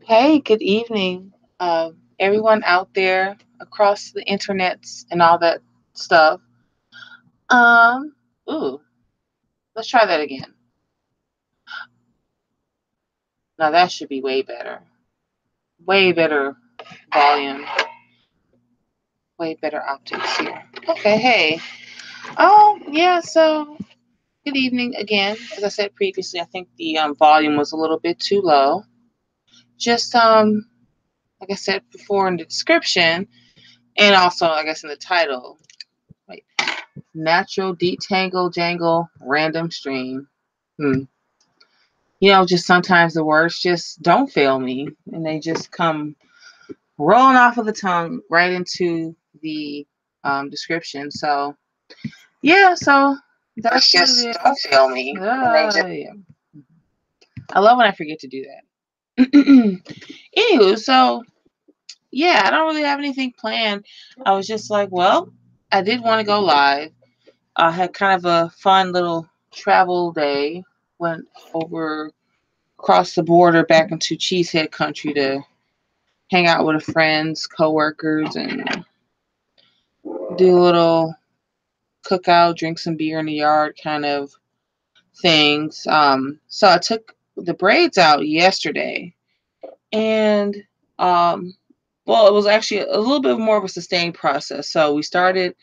Hey, good evening, everyone out there across the internets and all that stuff. Um, ooh, let's try that again. Now that should be way better volume, way better optics here. Okay, hey. Yeah. So good evening again. As I said previously, I think the volume was a little bit too low. Just like I said before in the description, and also I guess in the title. Wait, natural detangle jangle random stream. Hmm. Just sometimes the words just don't fail me and they just come rolling off of the tongue right into the description. So, yeah, so that's what it Just is. don't fail me. And they just Yeah. I love when I forget to do that. Anywho, so yeah, I don't really have anything planned. I was just like, well, I did want to go live. I had kind of a fun little travel day. Went over across the border back into Cheesehead country to hang out with friends, coworkers, and do a little cookout, drink some beer in the yard kind of things. So I took the braids out yesterday, and um, well, it was actually a little bit more of a sustained process. So we started.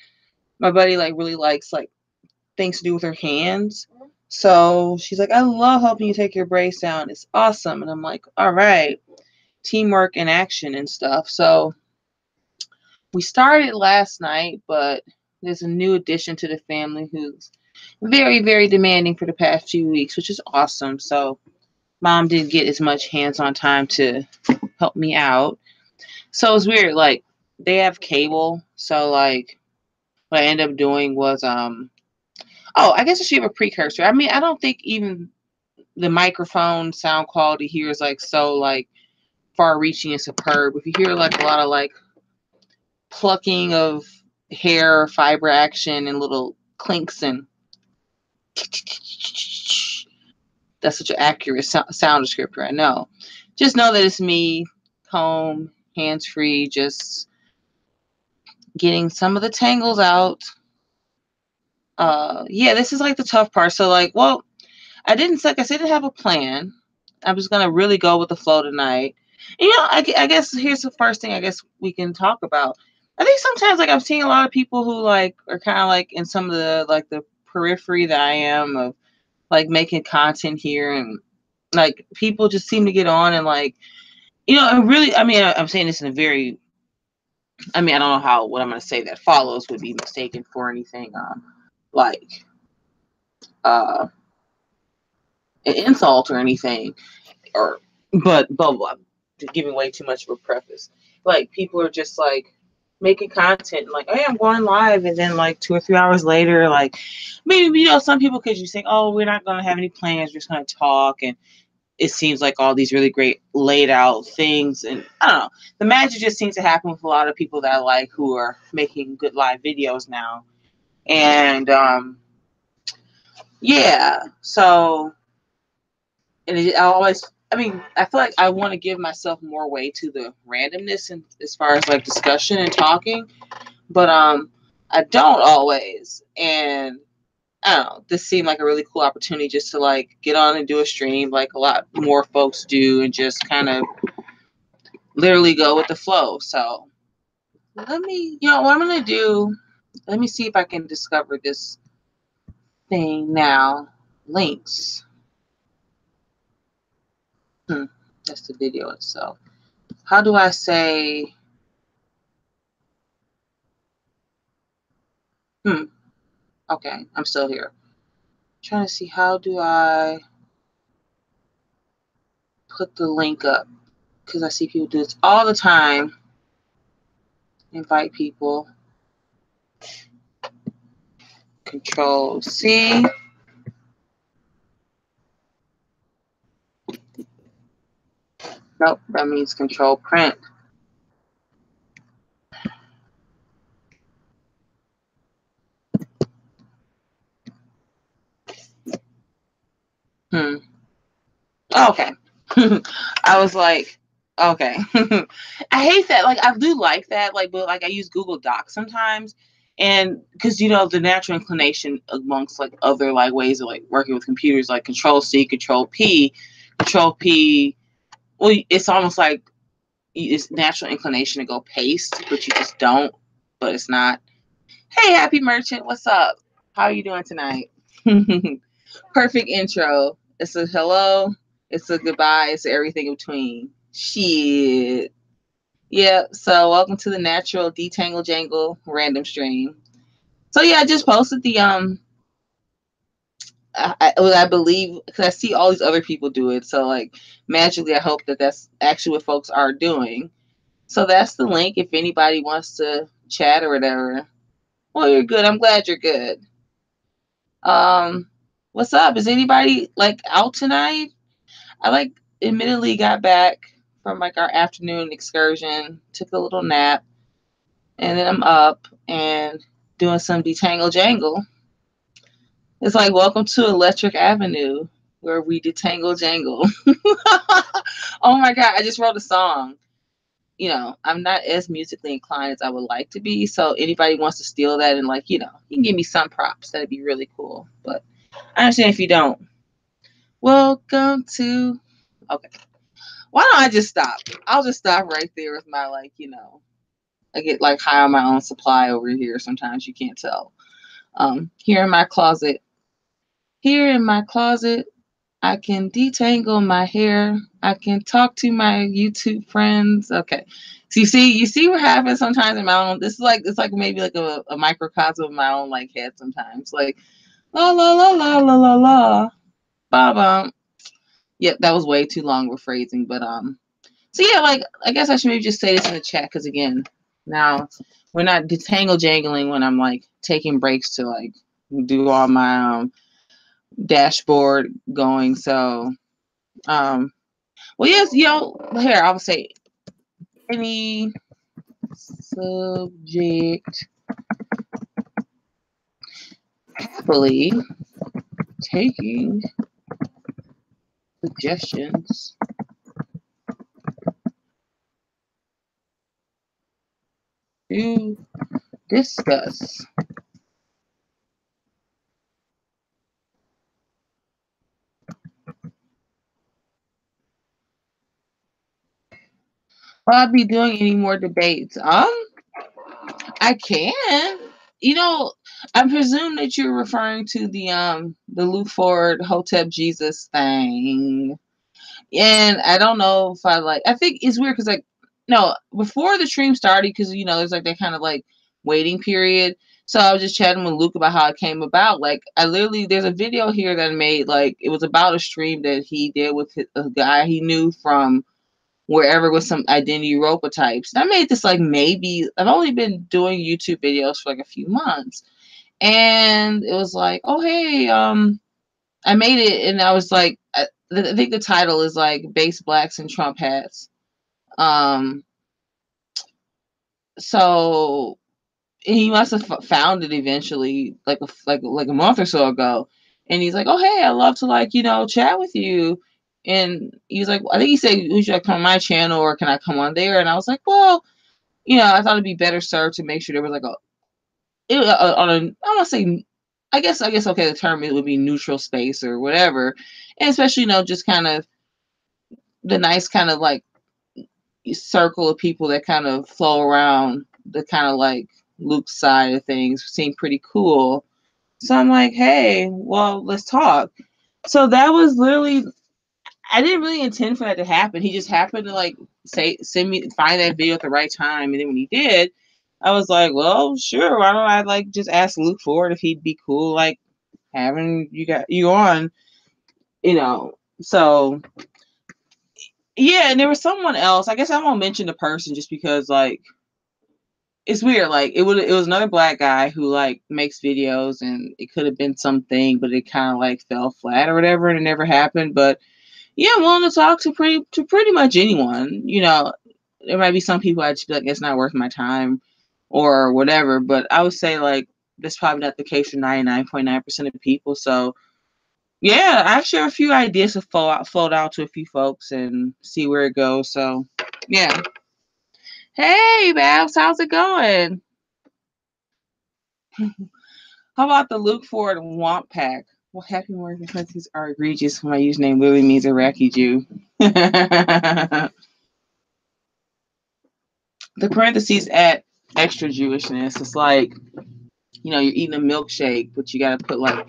My buddy really likes things to do with her hands. So she's like, I love helping you take your braids down. It's awesome. And I'm like, all right, teamwork in action and stuff. So we started last night, but there's a new addition to the family who's very, very demanding for the past few weeks, which is awesome. So mom didn't get as much hands-on time to help me out. So it's weird. They have cable, so what I ended up doing was oh, I guess I should have a precursor. I mean, I don't think even the microphone sound quality here is so far reaching and superb. If you hear a lot of plucking of hair fiber action and little clinks and that's such an accurate sound descriptor. I know. Just know that it's me, home, hands free, just getting some of the tangles out. Yeah, this is the tough part. So well, I didn't like I said, I didn't have a plan. I was gonna really go with the flow tonight. And, I guess here's the first thing I guess we can talk about. I think sometimes I'm seeing a lot of people who are kind of in some of the periphery that I am of making content here, and people just seem to get on and and really, I mean, I'm saying this in a very, I mean, I don't know how what I'm going to say that follows would be mistaken for anything like uh an insult or anything, or but blah blah, giving way too much of a preface. People are just making content hey, I'm going live, and then 2 or 3 hours later, maybe some people could just think, oh, we're not going to have any plans, we're just going to talk, and it seems like all these really great laid out things, and I don't know, the magic just seems to happen with a lot of people that I like who are making good live videos now. And yeah, so and I always, I mean, I feel like I want to give myself more weight to the randomness and as far as discussion and talking, but I don't always. And I don't know, this seemed like a really cool opportunity just to get on and do a stream like a lot more folks do, and just kind of literally go with the flow. So let me, what I'm gonna do. Let me see if I can discover this thing now. Links. Hmm, that's the video itself. How do I say? Hmm. Okay, I'm still here. Trying to see how do I put the link up, because I see people do this all the time. Invite people. Control C. Nope, that means control print. Hmm. Oh, okay. I was like, Okay. I hate that. Like, I do like that. Like, but like I use Google Docs sometimes, and because the natural inclination amongst like other like ways of like working with computers, like Control C, Control P, Control P. Well, it's almost like it's natural inclination to go paste, but you just don't. But it's not. Hey, happy merchant, what's up? How are you doing tonight? Perfect intro. It's a hello. It's a goodbye. It's everything in between. Shit. Yeah, so welcome to the natural detangle jangle random stream. So yeah, I just posted the I believe because I see all these other people do it. So like magically, I hope that that's actually what folks are doing. So that's the link if anybody wants to chat or whatever. Well, you're good. I'm glad you're good. Um, what's up? Is anybody like out tonight? I like admittedly got back from like our afternoon excursion, took a little nap, and then I'm up and doing some detangle jangle. It's like welcome to Electric Avenue where we detangle jangle. Oh my god, I just wrote a song. I'm not as musically inclined as I would like to be. So anybody wants to steal that and like, you can give me some props. That'd be really cool. But I understand if you don't. Welcome to okay. Why don't I just stop? I'll just stop right there with my like, I get like high on my own supply over here. Sometimes you can't tell. Here in my closet. Here in my closet, I can detangle my hair. I can talk to my YouTube friends. Okay. So you see what happens sometimes in my own. This is like it's like maybe like a microcosm of my own like head sometimes. Like la la la la la la la. Ba bum. Yep, that was way too long of a phrasing, but so yeah, like I guess I should maybe just say this in the chat because again, now we're not detangle jangling when I'm like taking breaks to like do all my dashboard going. So well yes, here I would say any subject happily taking suggestions to discuss. Will I be doing any more debates? I can. You know, I presume that you're referring to the Luke Ford Hotep Jesus thing. And I don't know if I think it's weird because like no, before the stream started, because there's like that kind of like waiting period. So I was just chatting with Luke about how it came about. Like I literally there's a video here that I made, like it was about a stream that he did with a guy he knew from wherever with some identity Europa types. And I made this like maybe I've only been doing YouTube videos for like a few months. And it was like, oh hey, I made it and I was like I think the title is like Base Blacks and Trump Hats. Um so he must have found it eventually like a month or so ago. And he's like, oh hey, I love to like, chat with you. And he's like, I think he said, would you like come on my channel or can I come on there? And I was like, well, I thought it'd be better served to make sure there was like on a I want to say I guess okay the term it would be neutral space or whatever, and especially just kind of the nice kind of like circle of people that kind of flow around the kind of like Luke's side of things seem pretty cool. So I'm like, hey, well, let's talk. So that was literally I didn't really intend for that to happen. He just happened to like find that video at the right time, and then when he did, I was like, well, sure. Why don't I like just ask Luke Ford if he'd be cool like having you on, So yeah, and there was someone else. I guess I won't mention the person just because like it's weird. Like it was another black guy who like makes videos, and it could have been something, but it kind of like fell flat or whatever, and it never happened. But yeah, I'm willing to talk to pretty much anyone. There might be some people I'd just be like, it's not worth my time or whatever. But I would say like that's probably not the case for 99.9% of people. So yeah, I share a few ideas to float out to a few folks and see where it goes. So Yeah. Hey, Babs, how's it going? How about the Luke Ford Womp Pack? Well, happy Morgan parentheses are egregious. My username literally means Iraqi Jew. The parentheses add extra Jewishness. It's like, you're eating a milkshake, but you got to put like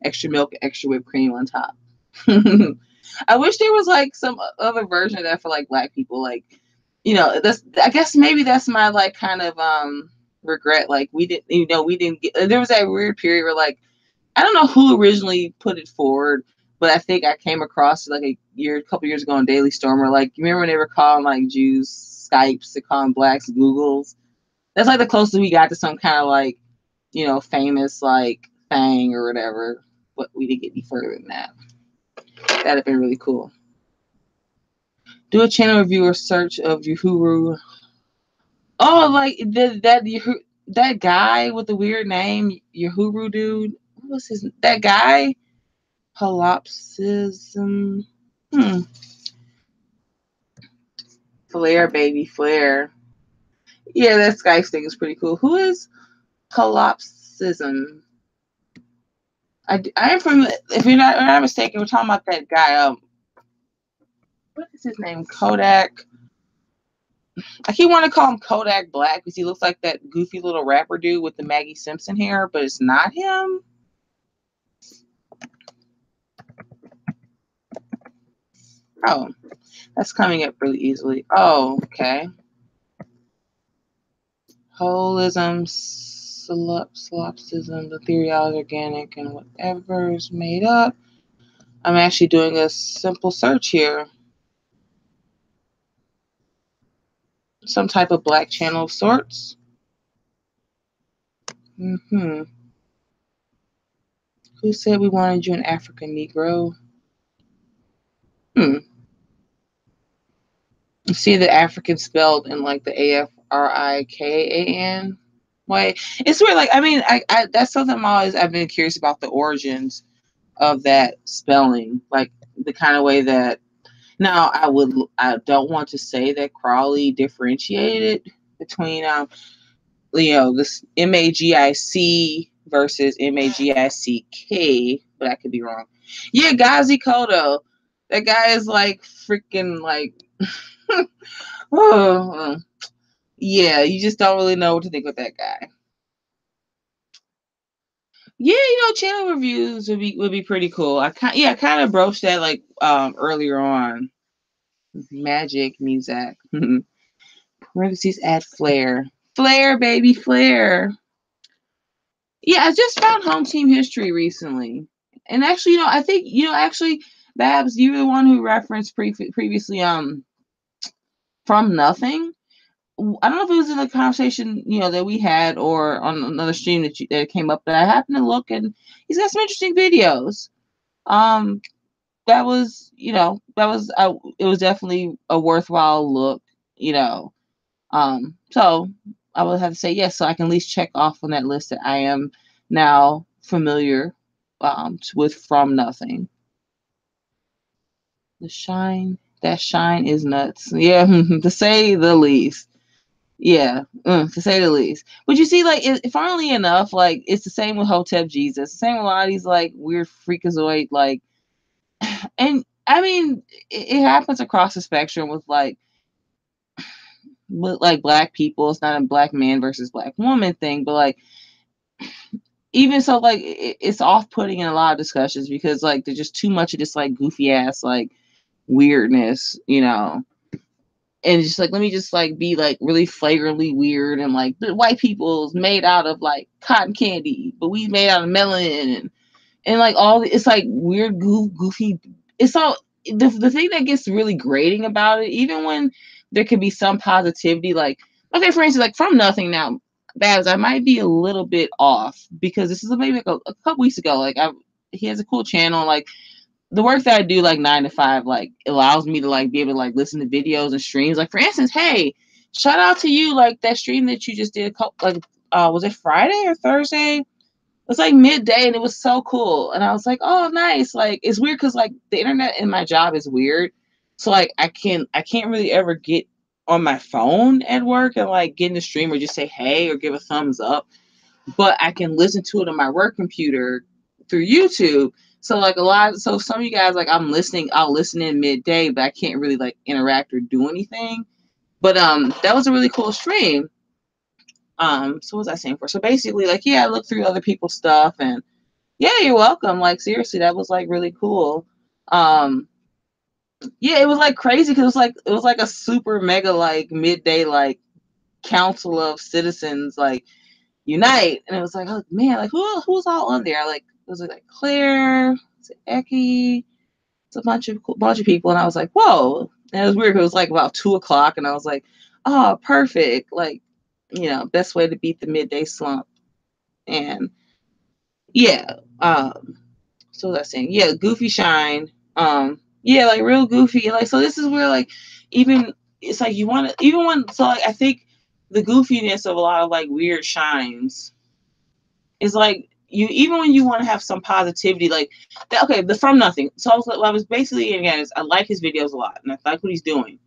extra milk, extra whipped cream on top. I wish there was like some other version of that for like black people. Like, that's, I guess maybe that's my like kind of regret. Like we didn't get, there was that weird period where like, I don't know who originally put it forward, but I think I came across it like a couple years ago on Daily Stormer. Like, you remember when they were calling like Jews Skypes, they calling blacks Googles? That's like the closest we got to some kind of like, famous like thing or whatever. But we didn't get any further than that. That'd have been really cool. Do a channel review or search of Uhuru. Oh, like that guy with the weird name, Uhuru dude. What was that guy? Holopsism. Flare, baby, flare. Yeah, that Skype thing is pretty cool. Who is Holopsism? I am from. If you're not mistaken, we're talking about that guy. What is his name? Kodak. I keep wanting to call him Kodak Black because he looks like that goofy little rapper dude with the Maggie Simpson hair, but it's not him. Oh, that's coming up really easily. Oh, okay. Holism, solipsism, the theory of organic, and whatever is made up. I'm actually doing a simple search here. Some type of black channel of sorts. Who said we wanted you an African Negro? See the African spelled in like the Afrikan way. It's weird. Like, I mean, I that's something I've been curious about, the origins of that spelling, like the kind of way that. Now, I don't want to say that Crawley differentiated between this Magic versus Magick, but I could be wrong. Yeah, Gazi Kodo. That guy is like freaking like yeah, you just don't really know what to think with that guy. Yeah, channel reviews would be pretty cool. I kind of broached that like earlier on. Magic music. Parentheses add flair. Flair, baby, flair. Yeah, I just found Home Team History recently. And actually, I think, actually, Babs, you were the one who referenced previously From Nothing. I don't know if it was in the conversation, that we had or on another stream that came up, but I happened to look and he's got some interesting videos. That was, it was definitely a worthwhile look, So I would have to say yes, so I can at least check off on that list that I am now familiar with From Nothing. That shine is nuts. Yeah, to say the least. Yeah, to say the least. But you see, like, funnily enough, like, it's the same with Hotep Jesus. The same with a lot of these, like, weird freakazoid, like, and, I mean, it happens across the spectrum with black people. It's not a black man versus black woman thing, but, like, even so, like, it's off-putting in a lot of discussions because, like, there's just too much of this, like, goofy-ass, like, weirdness, and just like, let me just like be like really flagrantly weird, and like the white people's made out of like cotton candy, but we made out of melon, and like it's like weird goofy. It's all the thing that gets really grating about it, even when there could be some positivity. Like, okay, for instance, like From Nothing now, Babs, I might be a little bit off because this is maybe like a couple weeks ago. Like, he has a cool channel, like the work that I do, like 9 to 5, like allows me to like be able to like listen to videos and streams. Like, for instance, hey, shout out to you, like that stream that you just did, was it Friday or Thursday? It was like midday and it was so cool. And I was like, oh, nice. Like, it's weird because like the internet in my job is weird. So like I can't really ever get on my phone at work and like get in the stream or just say hey or give a thumbs up, but I can listen to it on my work computer through YouTube. So like so some of you guys, like I'll listen in midday, but I can't really like interact or do anything. But that was a really cool stream. So what was I saying for? So basically, like, yeah, I looked through other people's stuff and yeah, you're welcome. Like seriously, that was like really cool. Yeah, it was like crazy because it was like a super mega like midday like council of citizens like unite, and it was like, oh man, like who's all on there? Like was it like Claire, was it Eki? It's a bunch of people, and I was like, whoa. And it was weird. It was like about 2:00, and I was like, oh, perfect. Like, best way to beat the midday slump. And yeah, so what was I saying? Yeah, Goofy Shine. Yeah, like real goofy. Like, so this is where like even it's like you want to even when so like I think the goofiness of a lot of like weird shines is like you even when you want to have some positivity like that. Okay, the From Nothing. So I was basically again I like his videos a lot and I like what he's doing.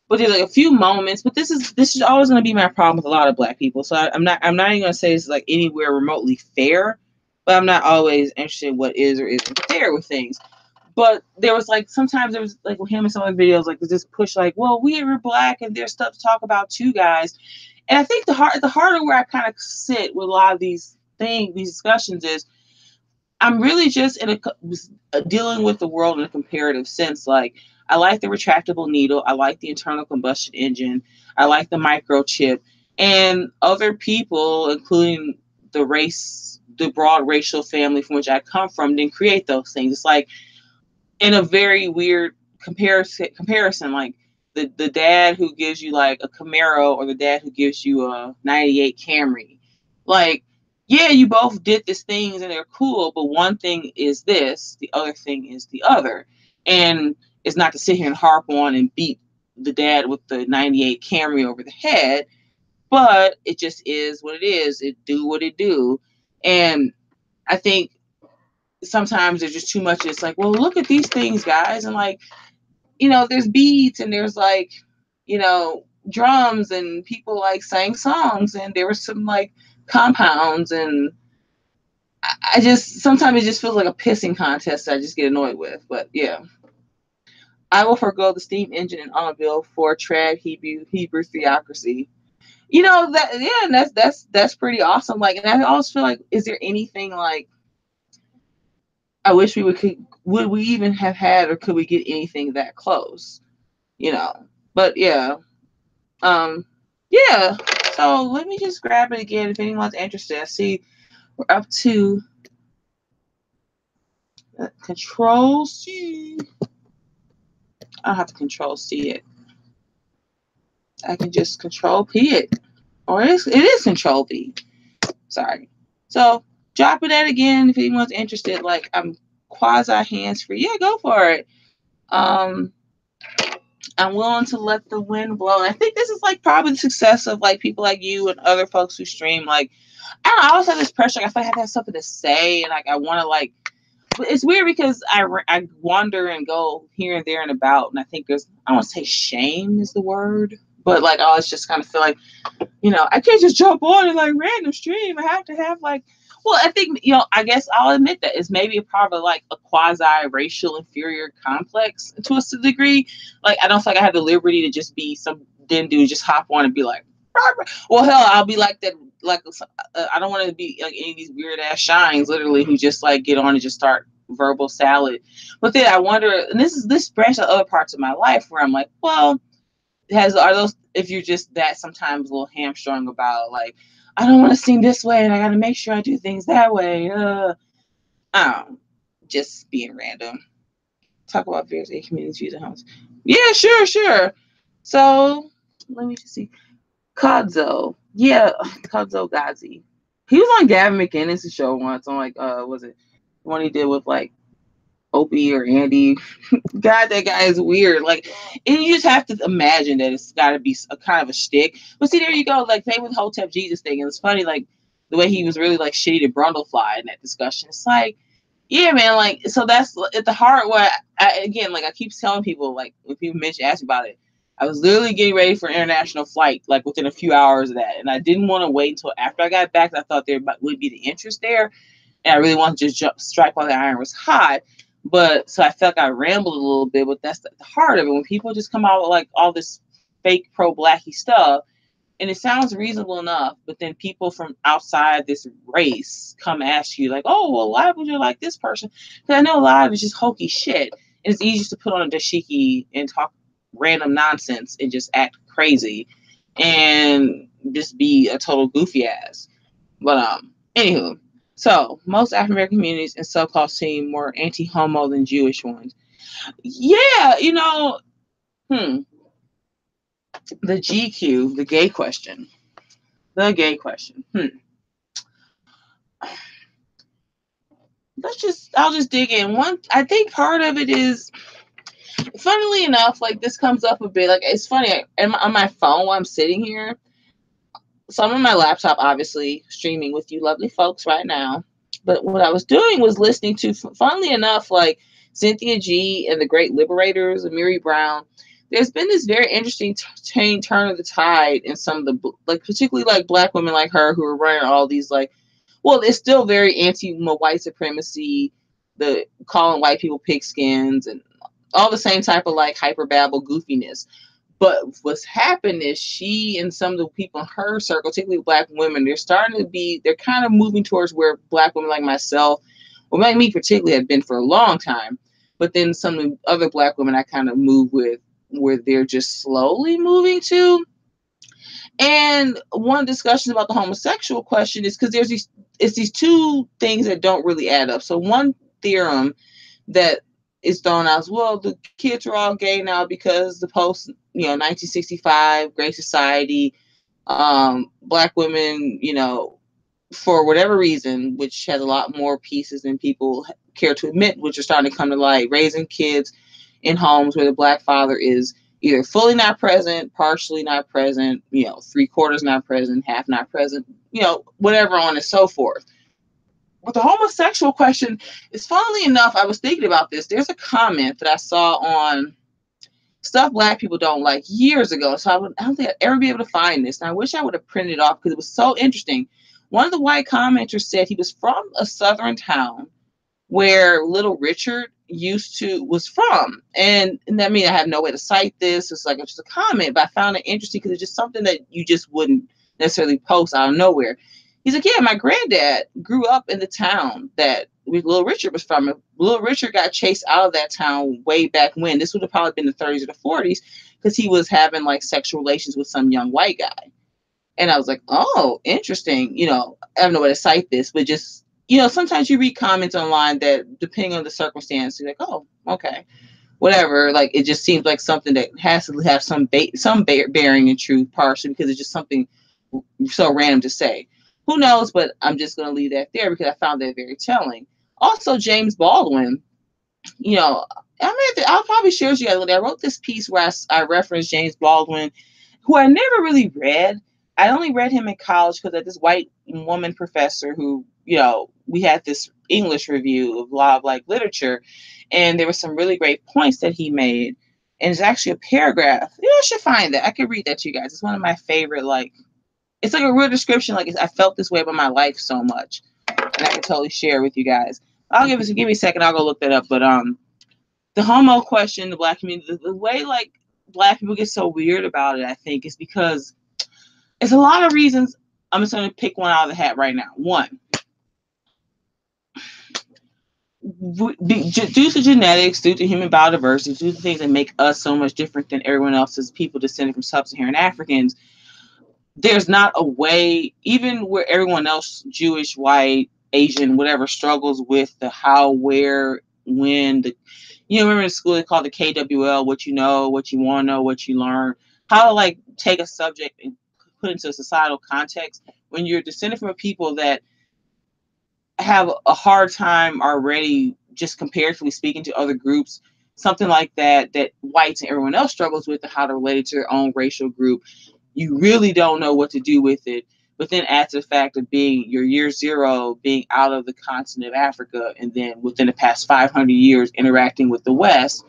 But there's like a few moments. But this is always going to be my problem with a lot of Black people. So I'm not even going to say it's like anywhere remotely fair. But I'm not always interested in what is or isn't fair with things. But there was like sometimes there was like with him and some of the videos like this push like, well, we're Black and there's stuff to talk about too, guys. And I think the harder where I kind of sit with a lot of these discussions is I'm really just dealing with the world in a comparative sense. Like I like the retractable needle, I like the internal combustion engine, I like the microchip, and other people, including the broad racial family from which I come from, didn't create those things. It's like in a very weird comparison, like the dad who gives you like a Camaro or the dad who gives you a '98 Camry, like yeah, you both did these things and they're cool, but one thing is this, the other thing is the other, and it's not to sit here and harp on and beat the dad with the '98 Camry over the head, but it just is what it is. It do what it do, and I think sometimes there's just too much. It's like, well, look at these things, guys. And like, there's beats and there's like, drums and people like sang songs and there was some like compounds. And I just, sometimes it just feels like a pissing contest that I just get annoyed with. But yeah, I will forego the steam engine and automobile for trad Hebrew theocracy. That, yeah, and that's pretty awesome. Like, and I always feel like, is there anything like, I wish would we even have had, or could we get anything that close? But yeah. Yeah. So let me just grab it again if anyone's interested. I see we're up to Control C. I don't have to Control C it. I can just Control P it. Or it is Control V. Sorry. So dropping that again if anyone's interested. Like I'm quasi hands free. Yeah, go for it. I'm willing to let the wind blow. And I think this is like probably the success of like people like you and other folks who stream. Like, I always have this pressure. Like, I feel like I have to have something to say, and like I want to like. It's weird because I wander and go here and there and about, and I think there's, I don't want to say shame is the word, but like I always just kind of feel like, I can't just jump on and like random stream. I have to have like. Well, I think, I guess I'll admit that it's maybe a part of like a quasi-racial inferior complex to a degree. Like, I don't feel like I have the liberty to just be some dude just hop on and be like, rah, rah. Well, hell, I'll be like that. Like, I don't want to be like any of these weird ass shines, literally, who just like get on and just start verbal salad. But then I wonder, and this branch of other parts of my life where I'm like, well, are those, if you're just that sometimes a little hamstrung about like, I don't want to seem this way and I got to make sure I do things that way. Just being random. Talk about various communities and homes. Yeah, sure. So let me just see. Kodzo. Yeah, Kodzo Gazi. He was on Gavin McInnes' show once on like, was it the one he did with like Opie or Andy? God, that guy is weird. Like, and you just have to imagine that it's got to be a kind of a shtick. But see, there you go. Like, same with Hotep Jesus thing. And it's funny, like, the way he was really, like, shitty to Brundlefly in that discussion. It's like, yeah, man, like, so that's at the heart where, I keep telling people, like, when people ask about it, I was literally getting ready for an international flight, like within a few hours of that. And I didn't want to wait until after I got back. I thought there would be the interest there. And I really wanted to just strike while the iron was hot. But so I felt like I rambled a little bit, but that's the heart of it. When people just come out with like all this fake pro-blacky stuff, and it sounds reasonable enough, but then people from outside this race come ask you like, oh, well, why would you like this person? Because I know a lot of it's just hokey shit. And it's easy to put on a dashiki and talk random nonsense and just act crazy and just be a total goofy ass. But anywho, so most African American communities and so-called seem more anti-homo than Jewish ones. Yeah, the GQ, the gay question. The gay question. I'll just dig in. I think part of it is, funnily enough, like this comes up a bit. Like it's funny on my phone while I'm sitting here. So I'm on my laptop, obviously streaming with you lovely folks right now. But what I was doing was listening to, funnily enough, like Cynthia G and the Great Liberators, Amiri Brown. There's been this very interesting turn of the tide in some of the, like particularly like Black women like her who are running all these like, well, it's still very anti-white supremacy, the calling white people pigskins and all the same type of like hyperbabble goofiness. But what's happened is she and some of the people in her circle, particularly Black women, they're kind of moving towards where Black women like myself, well, like me particularly, have been for a long time. But then some of the other Black women I kind of move with, where they're just slowly moving to. And one discussion about the homosexual question is because it's these two things that don't really add up. So one theorem that is thrown out as, well, the kids are all gay now because the post, 1965 Great Society, Black women, for whatever reason, which has a lot more pieces than people care to admit, which are starting to come to light, raising kids in homes where the Black father is either fully not present, partially not present, 3/4 not present, half not present, whatever, on and so forth. But the homosexual question is, funnily enough, I was thinking about this. There's a comment that I saw on Stuff Black People Don't Like years ago. So I don't think I'd ever be able to find this. And I wish I would have printed it off because it was so interesting. One of the white commenters said he was from a southern town where Little Richard was from. And that means I have no way to cite this. It's like it's just a comment, but I found it interesting because it's just something that you just wouldn't necessarily post out of nowhere. He's like, yeah, my granddad grew up in the town that Little Richard was from. Little Richard got chased out of that town way back when. This would have probably been the 30s or the 40s because he was having like sexual relations with some young white guy. And I was like, oh, interesting. I don't know where to cite this, but just, sometimes you read comments online that, depending on the circumstance, you're like, oh, okay, whatever. Like, it just seems like something that has to have some bearing in truth, partially because it's just something so random to say. Who knows? But I'm just going to leave that there because I found that very telling. Also, James Baldwin, I'll probably share with you guys. I wrote this piece where I referenced James Baldwin, who I never really read. I only read him in college because of this white woman professor who, we had this English review of a lot of like literature, and there were some really great points that he made. And it's actually a paragraph. I should find that. I could read that to you guys. It's one of my favorite, it's like a real description. Like, I felt this way about my life so much, and I can totally share with you guys. Give me a second. I'll go look that up. But the homo question, the Black community, the way like Black people get so weird about it, I think, is because it's a lot of reasons. I'm just going to pick one out of the hat right now. One, due to genetics, due to human biodiversity, due to things that make us so much different than everyone else as people descended from sub-Saharan Africans, there's not a way, even where everyone else, Jewish, white, Asian, whatever, struggles with the how, where, when, remember in school they called the KWL, what you know, what you want to know, what you learn, how to take a subject and put into a societal context. When you're descended from a people that have a hard time already, just comparatively speaking to other groups, something like that whites and everyone else struggles with, and how to relate it to their own racial group, you really don't know what to do with it. But then add to the fact of being your year zero, being out of the continent of Africa, and then within the past 500 years interacting with the West,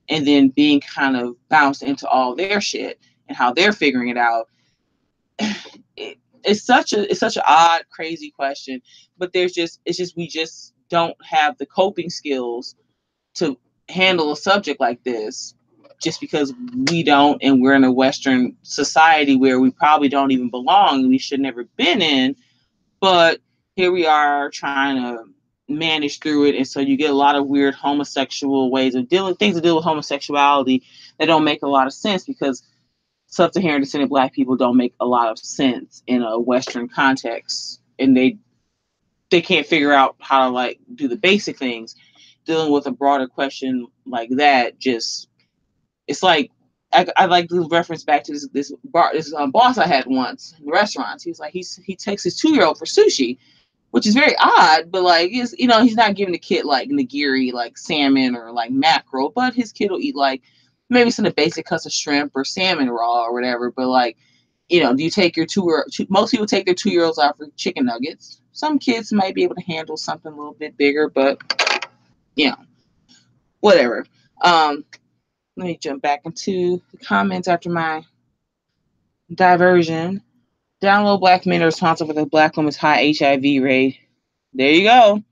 and then being kind of bounced into all their shit and how they're figuring it out. It's such an odd, crazy question, but we just don't have the coping skills to handle a subject like this, just because we don't, and we're in a Western society where we probably don't even belong and we should never been in. But here we are trying to manage through it, and so you get a lot of weird homosexual ways of dealing, things to deal with homosexuality that don't make a lot of sense, because sub-Saharan descendant Black people don't make a lot of sense in a Western context, and they can't figure out how to like do the basic things. Dealing with a broader question like that, just it's like I like to reference back to this boss I had once in the restaurants. He was like he takes his 2-year-old for sushi, which is very odd, but like he's not giving the kid like nigiri, like salmon or like mackerel, but his kid will eat like maybe some of the basic cuts of shrimp or salmon raw or whatever. But like, do you take your most people take their 2-year-olds out for chicken nuggets. Some kids might be able to handle something a little bit bigger, but whatever. Let me jump back into the comments after my diversion. Download Black men are responsible for the Black woman's high HIV rate. There you go.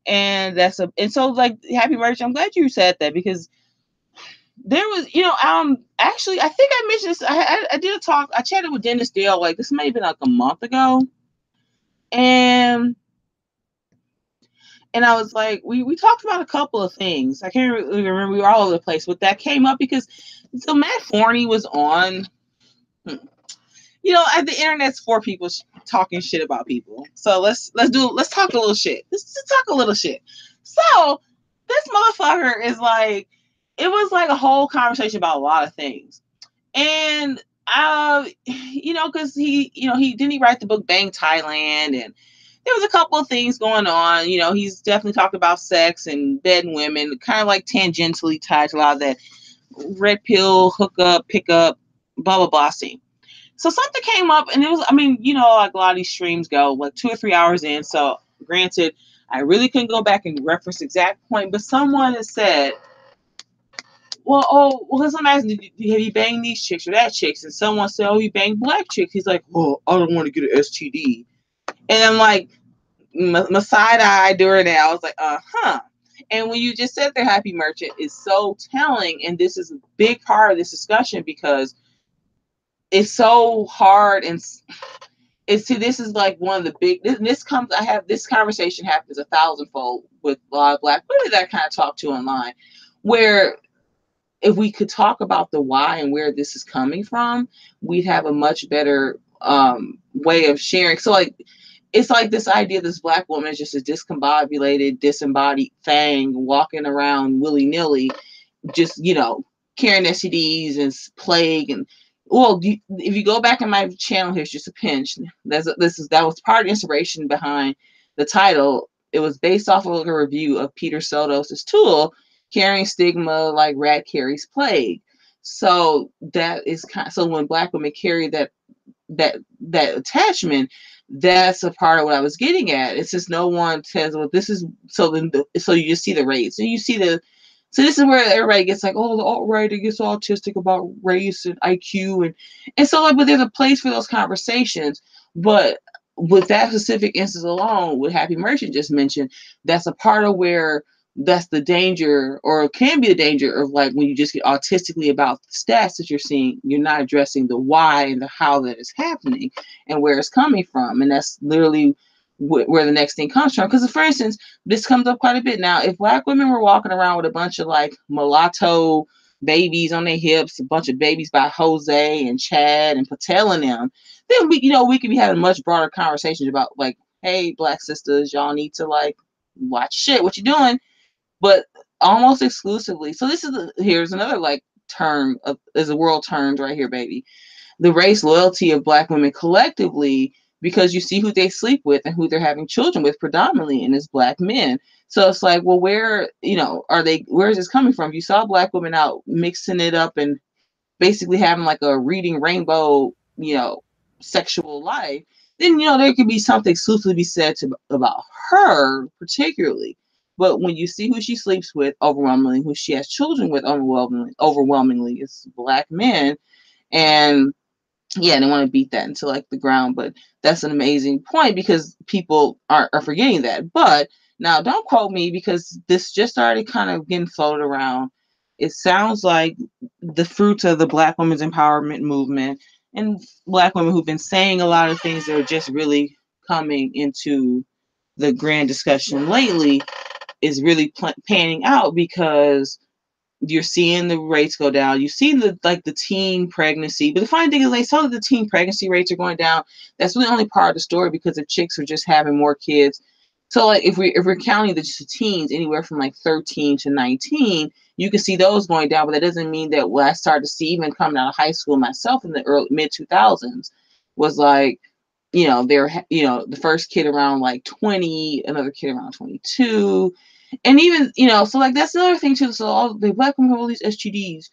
And so like, Happy Merch, I'm glad you said that, because there was, actually, I think I mentioned this. I did a talk. I chatted with Dennis Dale. Like, this may have been like a month ago, and I was like, we talked about a couple of things. I can't really remember. We were all over the place, but that came up because so Matt Forney was on. The internet's for people talking shit about people. So let's talk a little shit. Let's talk a little shit. So this motherfucker is like, it was like a whole conversation about a lot of things. And because he didn't write the book Bang Thailand, and there was a couple of things going on. He's definitely talked about sex and bed and women, kind of like tangentially tied to a lot of that red pill, hookup, pickup, blah blah blah scene. So something came up, and it was, like a lot of these streams go like 2 or 3 hours in. So granted, I really couldn't go back and reference the exact point, but someone has said, because I'm asking, have you banged these chicks or that chicks? And someone said, oh, you banged Black chicks. He's like, well, I don't want to get an STD. And I'm like, my side eye during that, I was like, huh. And when you just said there, Happy Merchant, is so telling, and this is a big part of this discussion, because it's so hard, and this is like one of the big, this conversation happens 1,000-fold with a lot of Black women that I kind of talk to online, where if we could talk about the why and where this is coming from, we'd have a much better way of sharing. So like, it's like this idea this Black woman is just a discombobulated, disembodied thing walking around willy-nilly, just, carrying STDs and plague. And if you go back in my channel, here's just a pinch. That was part of the inspiration behind the title. It was based off of a review of Peter Sotos' Tool, Carrying Stigma Like Rat Carries Plague. So that is so when Black women carry that attachment, that's a part of what I was getting at. It's just no one says, well, this is so you just see the race, and you see so this is where everybody gets like, oh, the alt-right, it gets autistic about race and IQ, and so like, but there's a place for those conversations. But with that specific instance alone, what Happy Merchant just mentioned, that's a part of where that's the danger, or can be the danger of like when you just get autistically about the stats that you're seeing, you're not addressing the why and the how that is happening and where it's coming from. And that's literally where the next thing comes from. Because for instance, this comes up quite a bit now. If Black women were walking around with a bunch of like mulatto babies on their hips, a bunch of babies by Jose and Chad and Patel and them, then we could be having much broader conversations about like, hey, Black sisters, y'all need to like watch shit, what you doing? But almost exclusively. So here's another like term is a world terms right here, baby. The race loyalty of Black women collectively, because you see who they sleep with and who they're having children with predominantly, and it's Black men. So it's like, well, where is this coming from? You saw Black women out mixing it up and basically having like a reading rainbow, sexual life, then, there could be something exclusively be said about her particularly. But when you see who she sleeps with, overwhelmingly, who she has children with, overwhelmingly, it's black men. And yeah, they want to beat that into like the ground. But that's an amazing point because people are forgetting that. But now don't quote me because this just started kind of getting floated around. It sounds like the fruits of the Black women's empowerment movement and Black women who've been saying a lot of things that are just really coming into the grand discussion lately is really panning out because you're seeing the rates go down. You see the teen pregnancy, but the funny thing is they saw that the teen pregnancy rates are going down. That's really only part of the story because the chicks are just having more kids. So like if we're counting the teens anywhere from like 13 to 19, you can see those going down. But that doesn't mean that what I started to see even coming out of high school myself in the early mid 2000s was like, they're the first kid around like 20, another kid around 22. And even, so like that's another thing too. So all the Black women have all these STDs.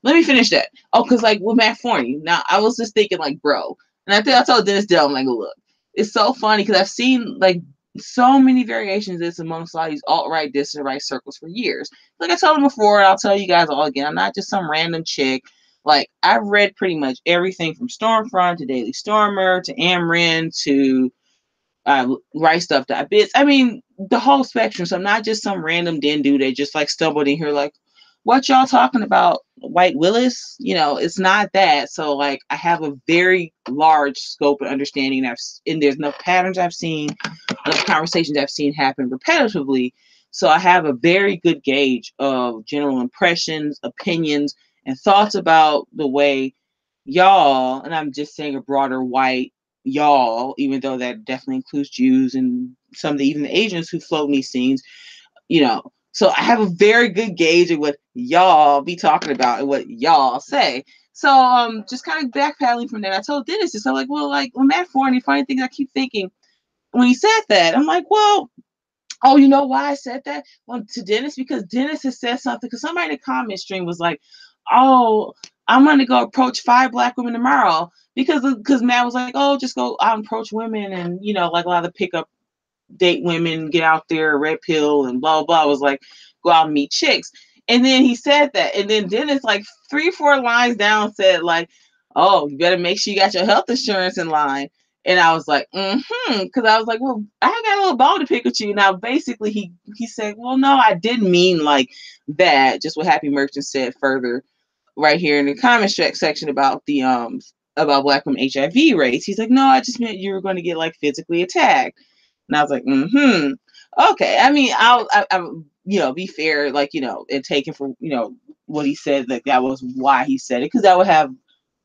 Let me finish that. Oh, because like with Matt Forney, now I was just thinking like, bro, and I think I told Dennis Dell, I'm like, look, it's so funny because I've seen like so many variations of this amongst a lot of these alt-right, dissident-right circles for years. Like I told him before, and I'll tell you guys all again, I'm not just some random chick. Like I've read pretty much everything from Stormfront to Daily Stormer to Amrin to Right Stuff Bits. I mean, the whole spectrum. So I'm not just some random den dude that just like stumbled in here like, what y'all talking about, White Willis? It's not that. So like I have a very large scope of understanding, and there's enough patterns I've seen, enough conversations I've seen happen repetitively. So I have a very good gauge of general impressions, opinions, and thoughts about the way y'all, and I'm just saying a broader white y'all, even though that definitely includes Jews and some of even the Asians who float in these scenes, So I have a very good gauge of what y'all be talking about and what y'all say. So just kind of backpedaling from that, I told Dennis this. I'm like, well, like when Matt Forney, funny thing I keep thinking when he said that, I'm like, well, oh, you know why I said that? Well, to Dennis, because Dennis has said something, because somebody in the comment stream was like, oh, I'm going to go approach 5 Black women tomorrow because Matt was like, oh, just go out and approach women and, like a lot of the pickup date women, get out there, red pill and blah, blah, blah. Was like, go out and meet chicks. And then he said that. And then Dennis, like 3-4 lines down, said like, oh, you better make sure you got your health insurance in line. And I was like, because I was like, well, I got a little ball to pick with you. Now, basically, he said, well, no, I didn't mean like that. Just what Happy Merchant said further right here in the comment section about the about Black women HIV rates. He's like, no, I just meant you were going to get like physically attacked. And I was like, okay. I mean, I'll be fair, like, and take him for, what he said, like that was why he said it, because that would have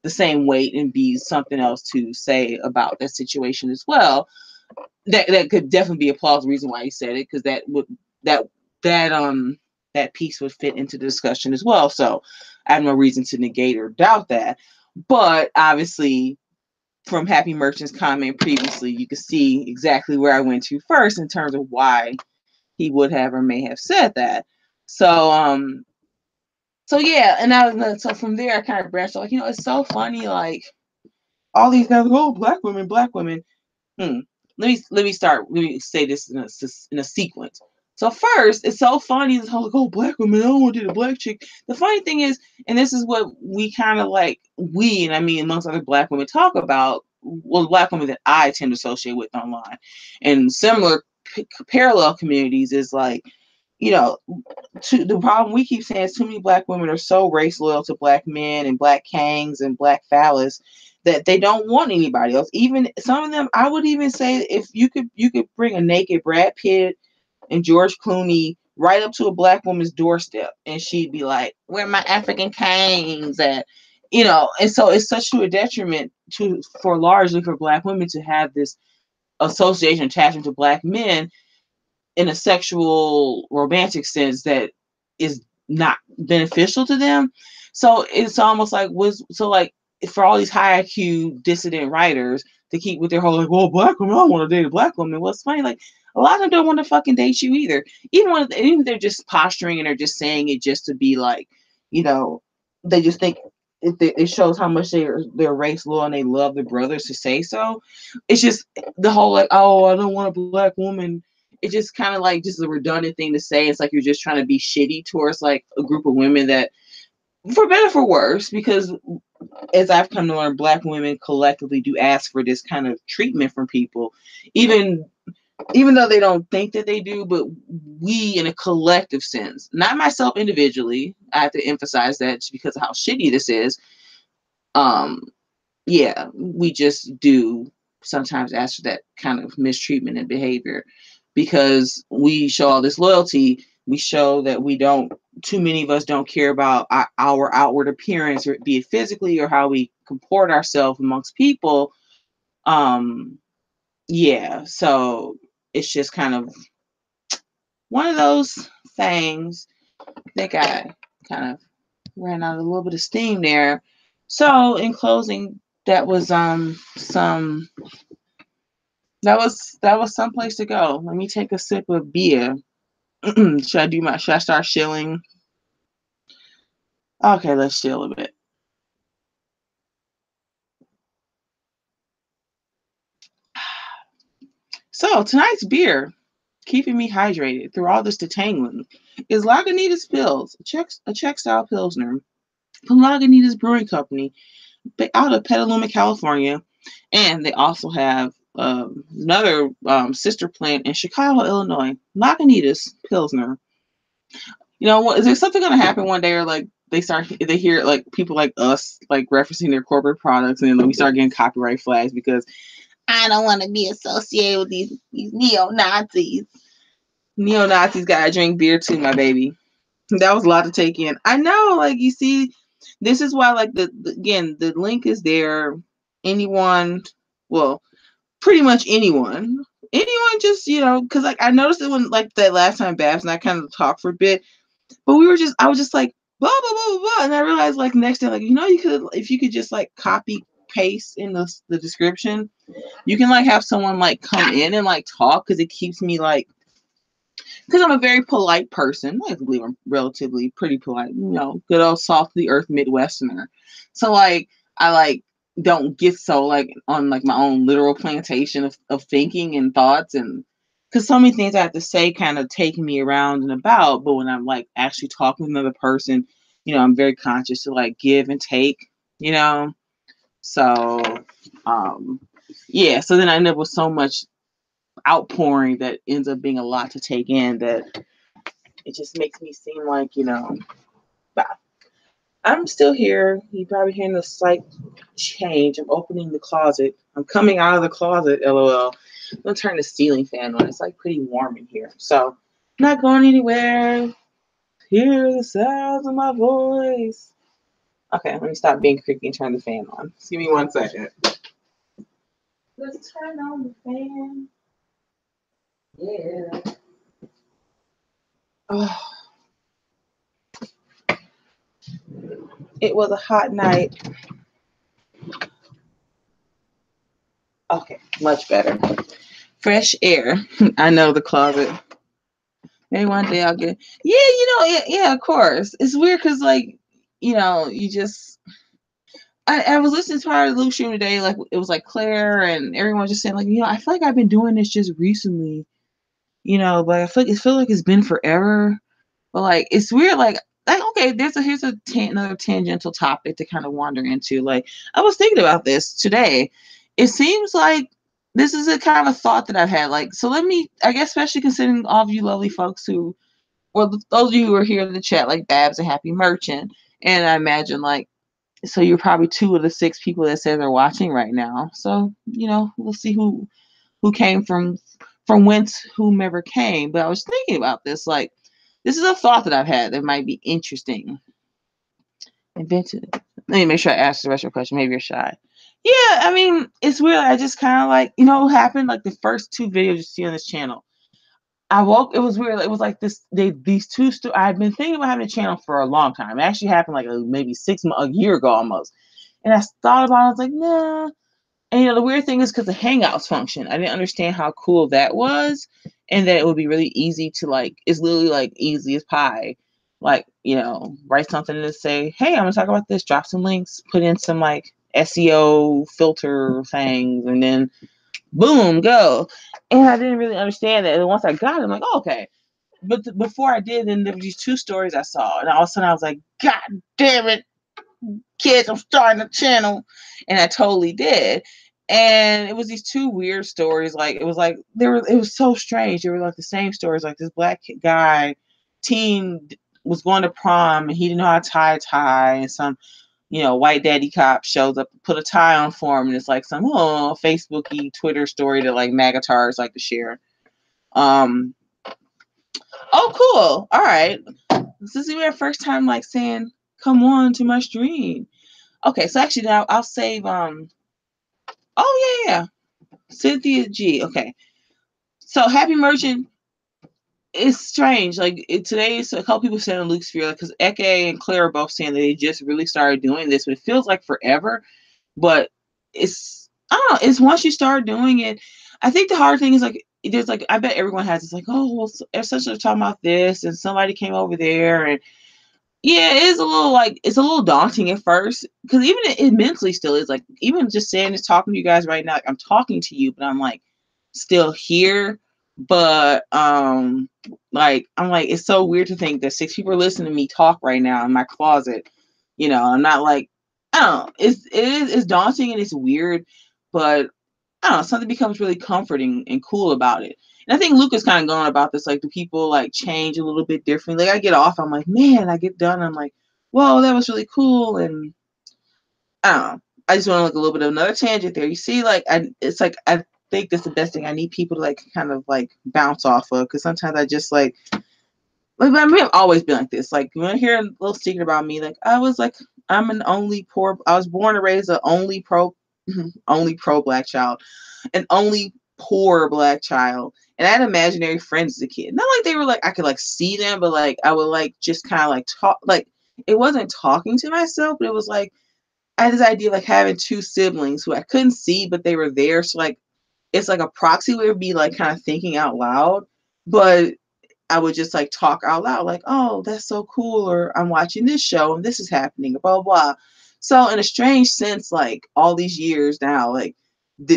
the same weight and be something else to say about that situation as well. That could definitely be a plausible reason why he said it, because that piece would fit into the discussion as well. So I have no reason to negate or doubt that. But obviously, from Happy Merchant's comment previously, you can see exactly where I went to first in terms of why he would have or may have said that. So yeah, and so from there I kind of branched like, it's so funny, like all these guys, oh, black women. Let me say this in a sequence. So first, it's so funny, this whole like, oh, black women, I don't want to date a black chick. The funny thing is, and this is what we kind of like, and I mean amongst other black women talk about, well, black women that I tend to associate with online, and similar parallel communities is like, the problem we keep saying is too many black women are so race loyal to black men and black kangs and black phallus that they don't want anybody else. Even some of them, I would even say, if you could bring a naked Brad Pitt and George Clooney right up to a black woman's doorstep, and she'd be like, "Where are my African kangs at?" And so it's such a detriment largely for black women to have this association attachment to black men in a sexual romantic sense that is not beneficial to them. So it's almost like for all these high IQ dissident writers to keep with their whole like, well, black women, I don't want to date a black woman. Well, it's funny, like a lot of them don't want to fucking date you either. Even if they're just posturing and they're just saying it just to be like, they just think it shows how much they're race loyal and they love their brothers to say so. It's just the whole like, oh, I don't want a black woman. It just kind of like just a redundant thing to say. It's like you're just trying to be shitty towards like a group of women that, for better or for worse, because as I've come to learn, Black women collectively do ask for this kind of treatment from people, even though they don't think that they do, but we in a collective sense, not myself individually, I have to emphasize that just because of how shitty this is. Um, yeah, we just do sometimes ask for that kind of mistreatment and behavior because we show all this loyalty. We show that we don't, too many of us don't care about our outward appearance, or be it physically or how we comport ourselves amongst people. Um, yeah, so it's just kind of one of those things. I think I kind of ran out a little bit of steam there. So in closing, that was some that was some place to go. Let me take a sip of beer. Should I start shilling? Okay, let's chill a bit. So tonight's beer, keeping me hydrated through all this detangling, is Lagunitas Pils, a Czech style Pilsner from Lagunitas Brewing Company, out of Petaluma, California. And they also have another sister plant in Chicago, Illinois, Lagunitas Pilsner. You know what? Is there something going to happen one day, or like they hear like people like us like referencing their corporate products, and then we start getting copyright flags because I don't want to be associated with these neo Nazis. Neo Nazis gotta drink beer too, my baby. That was a lot to take in. I know, like you see, this is why like again the link is there. Anyone, well, pretty much anyone just because like I noticed it when like that last time Babs and I kind of talked for a bit, but I was just like blah blah blah blah blah, and I realized like next day like you could, if you could just like copy paste in the description, you can like have someone like come in and like talk, because it keeps me like, because I'm a very polite person. I believe I'm relatively pretty polite, good old soft the earth Midwesterner. So like I like don't get so like on like my own literal plantation of thinking and thoughts, and because so many things I have to say kind of take me around and about. But when I'm like actually talking with another person, I'm very conscious to like give and take, you know. So yeah, so then I end up with so much outpouring that ends up being a lot to take in, that it just makes me seem like, but I'm still here. You're probably hearing a slight change. I'm opening the closet. I'm coming out of the closet, LOL. I'm going to turn the ceiling fan on. It's like pretty warm in here. So I'm not going anywhere. Hear the sounds of my voice. Okay, let me stop being creepy and turn the fan on. Just give me 1 second. Let's turn on the fan. Yeah. Oh, it was a hot night. Okay, much better. Fresh air. I know the closet. Maybe one day I'll get. Yeah, yeah, of course. It's weird because, like, you just. I was listening to part of the Luke stream today. Like, it was like Claire and everyone just saying, like, I feel like I've been doing this just recently. But I feel like it's been forever. But like, it's weird. Like okay, here's another tangential topic to kind of wander into. Like, I was thinking about this today. It seems like this is a kind of thought that I've had. Like, so I guess, especially considering all of you lovely folks or those of you who are here in the chat, like Babs and Happy Merchant, and I imagine like, so you're probably 2 of the 6 people that say they're watching right now. So we'll see who came from whence whomever came. But I was thinking about this, like, this is a thought that I've had that might be interesting. Invented. Let me make sure I ask the rest of your question. Maybe you're shy. Yeah, I mean, it's weird. I just kind of like, what happened? Like the first 2 videos you see on this channel, I woke. It was weird. It was like this. These 2. I had been thinking about having a channel for a long time. It actually happened like maybe 6 months, a year ago almost. And I thought about it. I was like, nah. And the weird thing is because the Hangouts function, I didn't understand how cool that was, and that it would be really easy to like. It's literally like easy as pie. Like, write something to say, hey, I'm gonna talk about this. Drop some links. Put in some like SEO filter things, and then Boom, go. And I didn't really understand that. And once I got it, I'm like, oh, okay. But before I did, then there were these two stories I saw, and all of a sudden I was like, God damn it, kids, I'm starting a channel. And I totally did. And it was these two weird stories. Like it was like it was so strange. They were like the same stories. Like this black guy, teen was going to prom and he didn't know how to tie a tie, and some white daddy cop shows up, put a tie on for him, and it's like some Facebooky Twitter story that like magatars like to share. Oh, cool. All right. This is our first time like saying, come on to my stream. Okay, so actually now I'll save oh yeah. Cynthia G. Okay. So Happy Merchant is strange. Like today, so a couple people said in Luke's Sphere, because Eke and Claire are both saying that they just really started doing this, but it feels like forever. But I don't know, it's once you start doing it. I think the hard thing is like there's like I bet everyone has it's like, oh well, such a talking about this and somebody came over there, and yeah, it is a little like it's a little daunting at first, because even it mentally still is like, even just saying this, talking to you guys right now, like I'm talking to you, but I'm like still here. But like I'm like, it's so weird to think that 6 people are listening to me talk right now in my closet. I'm not like, I don't know, it's daunting and it's weird, but I don't know, something becomes really comforting and cool about it. And I think Luke is kind of going about this, like, do people like change a little bit differently? Like I get off, I'm like, man, I get done, I'm like, whoa, that was really cool. And I don't know. I just want to look a little bit of another tangent there. You see, like it's like I think that's the best thing. I need people to like kind of like bounce off of, because sometimes I just like I mean, I've always been like this. Like, you want to hear a little secret about me? Like, I was like, I'm an only poor. I was born and raised an only pro black child, an only poor black child, and I had imaginary friends as a kid. Not like they were like I could like see them, but like I would like just kind of like talk. Like it wasn't talking to myself, but it was like I had this idea of like having two siblings who I couldn't see, but they were there. So like it's like a proxy way of be like kind of thinking out loud, but I would just like talk out loud, like, oh, that's so cool, or I'm watching this show and this is happening, blah, blah, blah. So in a strange sense, like all these years now, like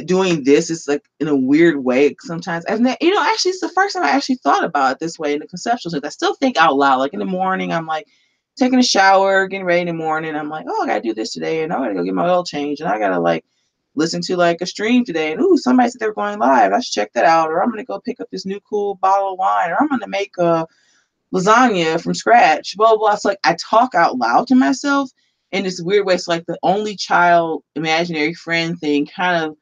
doing this is like in a weird way. Sometimes actually it's the first time I actually thought about it this way in the conceptual sense. I still think out loud, like in the morning, I'm like taking a shower, getting ready in the morning. I'm like, oh, I gotta do this today, and I gotta go get my oil change, and I gotta like listen to like a stream today, and ooh, somebody said they were going live. I should check that out. Or I'm gonna go pick up this new cool bottle of wine, or I'm gonna make a lasagna from scratch. Blah blah. It's like I talk out loud to myself in this weird way. It's like the only child imaginary friend thing kind of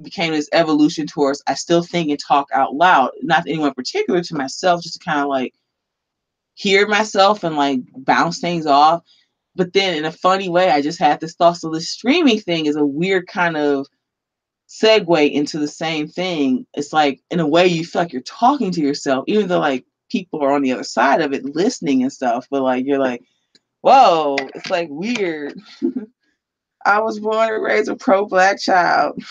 became this evolution towards I still think and talk out loud, not to anyone particular, to myself, just to kind of like hear myself and like bounce things off. But then in a funny way, I just had this thought. So the streaming thing is a weird kind of segue into the same thing. It's like in a way you feel like you're talking to yourself, even though like people are on the other side of it listening and stuff, but like you're like, whoa, it's like weird. I was born and raised a pro black child.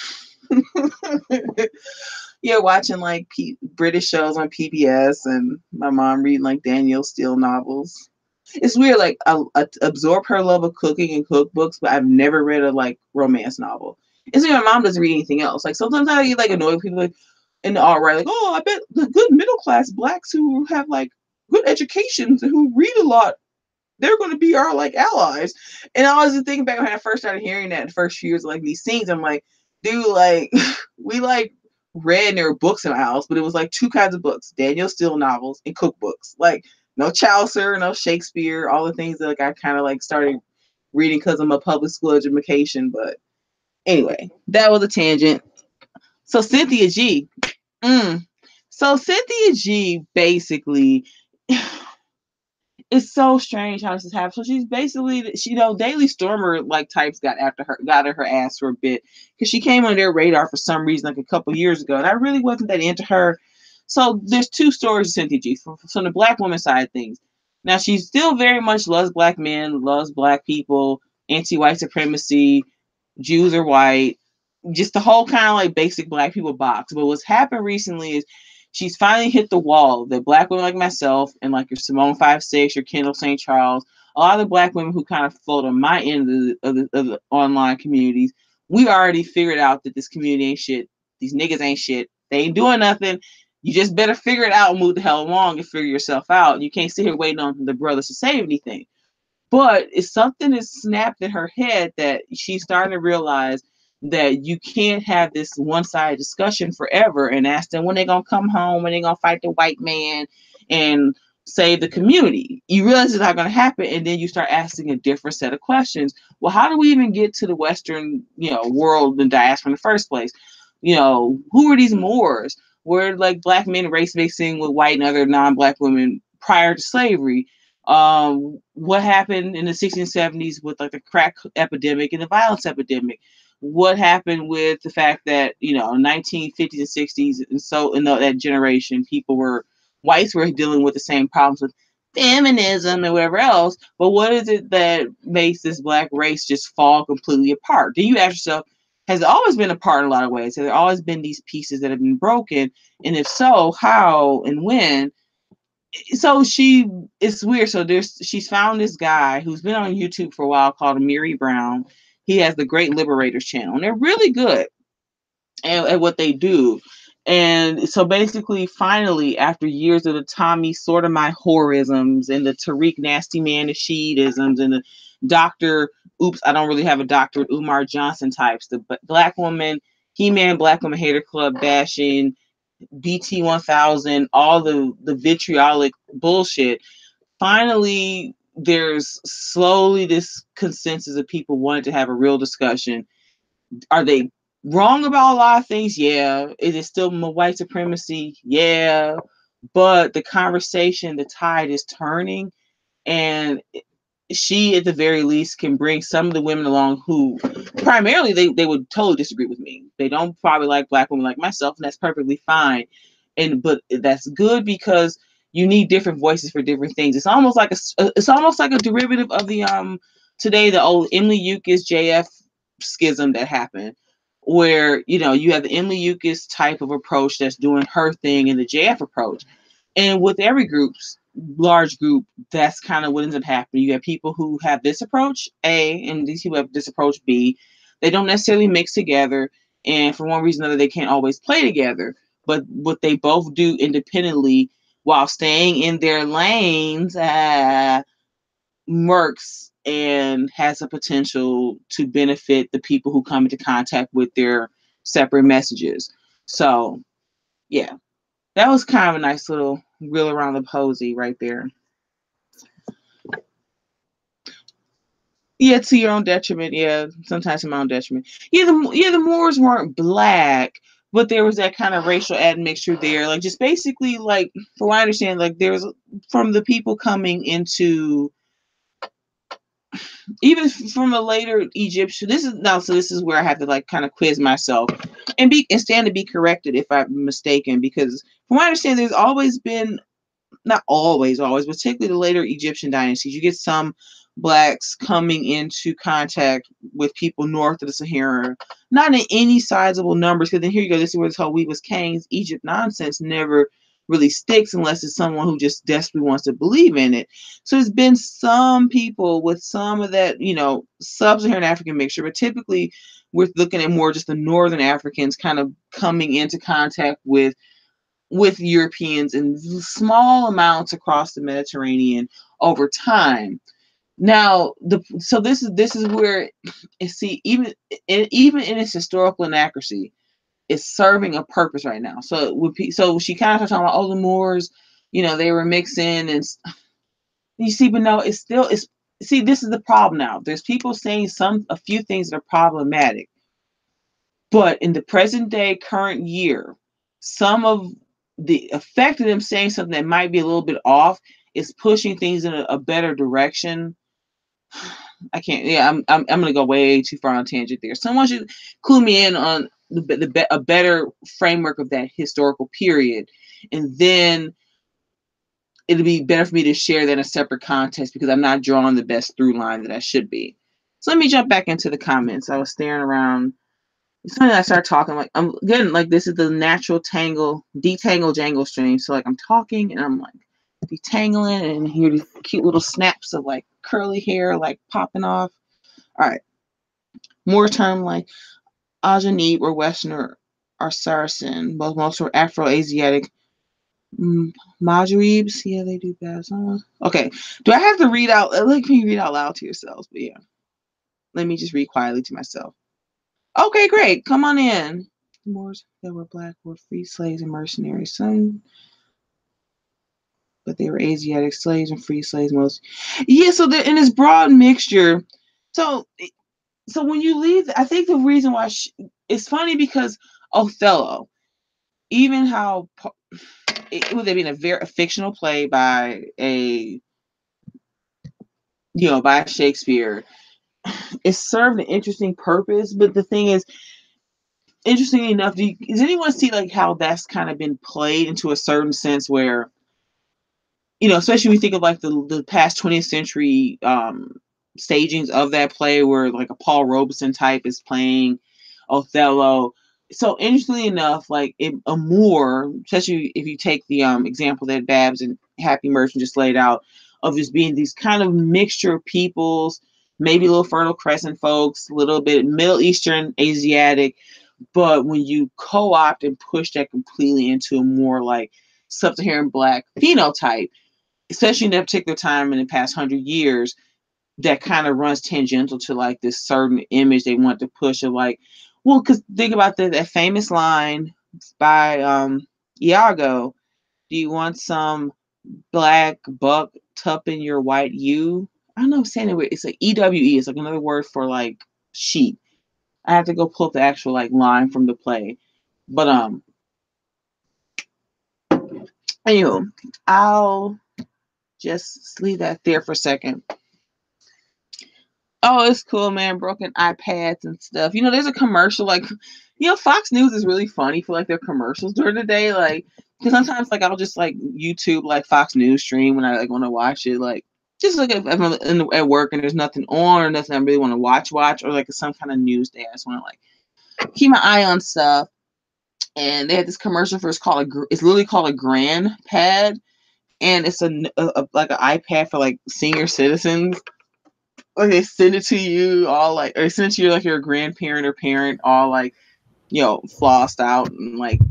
Yeah, watching like British shows on PBS, and my mom reading like Danielle Steele novels. It's weird, like I absorb her love of cooking and cookbooks, but I've never read a like romance novel. It's like my mom doesn't read anything else. Like sometimes I get like annoyed with people like in the alt right, like, oh, I bet the good middle class blacks who have like good educations and who read a lot, they're going to be our like allies. And I was thinking back when I first started hearing that in the first few years of like these scenes, I'm like, dude, like we like read, and there were books in our house, but it was like two kinds of books: Danielle Steele novels and cookbooks. Like no Chaucer, no Shakespeare, all the things that like I kind of like started reading because of my public school education. But anyway, that was a tangent. So Cynthia G. So Cynthia G basically, it's so strange how this has happened. So she's basically, Daily Stormer like types got at her ass for a bit, because she came on their radar for some reason like a couple years ago, and I really wasn't that into her. So there's two stories of Cynthia G from the black woman side of things. Now she still very much loves black men, loves black people, anti-white supremacy, Jews are white, just the whole kind of like basic black people box. But what's happened recently is she's finally hit the wall that black women like myself and like your Simone 5-6, your Kendall St. Charles, a lot of the black women who kind of float on my end of the online communities, we already figured out that this community ain't shit These niggas ain't shit. They ain't doing nothing. You just better figure it out and move the hell along and figure yourself out. You can't sit here waiting on the brothers to save anything. But it's something that snapped in her head that she's starting to realize that you can't have this one-sided discussion forever and ask them when they're going to come home, when they're going to fight the white man and save the community. You realize it's not going to happen, and then you start asking a different set of questions. Well, how do we even get to the Western, world and diaspora in the first place? Who are these Moors? Were like black men race mixing with white and other non-black women prior to slavery? What happened in the 60s and 70s with like the crack epidemic and the violence epidemic? What happened with the fact that 1950s and 60s and so in that generation whites were dealing with the same problems with feminism and whatever else, but what is it that makes this black race just fall completely apart? Do you ask yourself, has it always been apart in a lot of ways? Have there always been these pieces that have been broken? And if so, how and when? So it's weird. So she's found this guy who's been on YouTube for a while called Amiri Brown. He has the Great Liberators channel, and they're really good at what they do. And so basically, finally, after years of the Tommy sort of my horisms and the Tariq Nasty Man and Sheedisms and the Dr. Oops, I don't really have a doctorate, Umar Johnson types, the black woman, He-Man, Black Woman Hater Club bashing, BT 1000, all the vitriolic bullshit. Finally, there's slowly this consensus of people wanting to have a real discussion. Are they wrong about a lot of things? Yeah. Is it still white supremacy? Yeah. But the conversation, the tide is turning, and she at the very least can bring some of the women along who primarily they would totally disagree with me. They don't probably like black women like myself, and that's perfectly fine. But that's good because you need different voices for different things. It's almost like a derivative of the today the old Emily Eucas JF schism that happened, where you have the Emily Eucas type of approach that's doing her thing and the JF approach. And with every large group, that's kind of what ends up happening. You have people who have this approach, A, and these people have this approach, B. They don't necessarily mix together, and for one reason or another, they can't always play together. But what they both do independently while staying in their lanes works and has a potential to benefit the people who come into contact with their separate messages. So, yeah. That was kind of a nice little reel around the posy right there. Yeah, to your own detriment. Yeah, sometimes to my own detriment. Yeah, the Moors weren't black, but there was that kind of racial admixture there. Like just basically, like from what I understand, like there's from the people coming into even from a later Egyptian. This is where I have to like kind of quiz myself and stand to be corrected if I'm mistaken, because from what I understand, there's always been, not always, but particularly the later Egyptian dynasties, you get some blacks coming into contact with people north of the Sahara, not in any sizable numbers, because then here you go, this is where this whole we was Cain's Egypt nonsense never really sticks unless it's someone who just desperately wants to believe in it. So there's been some people with some of that, sub-Saharan African mixture, but typically we're looking at more just the northern Africans kind of coming into contact with Europeans in small amounts across the Mediterranean over time. Now, so this is where even in its historical inaccuracy, it's serving a purpose right now. So she kind of started talking about the Moors, they were mixing, and you see, but no, this is the problem now. There's people saying a few things that are problematic, but in the present day, current year, some of the effect of them saying something that might be a little bit off is pushing things in a better direction. I can't. Yeah, I'm gonna go way too far on a tangent there. Someone should clue me in on a better framework of that historical period, and then it'll be better for me to share that in a separate context because I'm not drawing the best through line that I should be. So let me jump back into the comments. I was staring around. It's funny I start talking, like I'm getting like this is the natural detangle jangle stream. So like I'm talking and I'm like detangling and hear these cute little snaps of like curly hair like popping off. All right. More term like Ajanib or Westerner are Saracen. Most are Afro-Asiatic. Majaribs. Yeah, they do babs. Okay. Do I have to read out? Let me read out loud to yourselves. But yeah. Let me just read quietly to myself. Okay, great. Come on in. Moors that were black were free slaves and mercenaries. Some, but they were Asiatic slaves and free slaves most. Yeah, so they're in this broad mixture. So when you leave, I think the reason why it's funny because Othello, even how it would have been a fictional play by by Shakespeare, it served an interesting purpose. But the thing is, interestingly enough, does anyone see like how that's kind of been played into a certain sense where, especially when you think of like the past 20th century stagings of that play where like a Paul Robeson type is playing Othello. So interestingly enough, like a Moor, especially if you take the example that Babs and Happy Merchant just laid out of just being these kind of mixture of peoples, maybe a little Fertile Crescent folks, a little bit Middle Eastern, Asiatic, but when you co-opt and push that completely into a more like sub-Saharan black phenotype, especially in that particular time in the past 100 years, that kind of runs tangential to like this certain image they want to push of like, well, because think about that famous line by Iago, do you want some black buck tup in your white ewe? I don't know if I'm saying it. It's like EWE. It's like another word for like sheep. I have to go pull up the actual like line from the play. But anyway, I'll just leave that there for a second. Oh, it's cool, man. Broken iPads and stuff. There's a commercial like, Fox News is really funny for like their commercials during the day. Like, because sometimes like I'll just like YouTube like Fox News stream when I like want to watch it. Like, just like if I'm at work and there's nothing on or nothing I really want to watch, or like some kind of news day. I just want to like keep my eye on stuff. And they had this commercial for it's literally called a grandpad, and it's like an iPad for like senior citizens. Like they send it to you all like, or send it to you like you're a grandparent or parent, all like, flossed out and like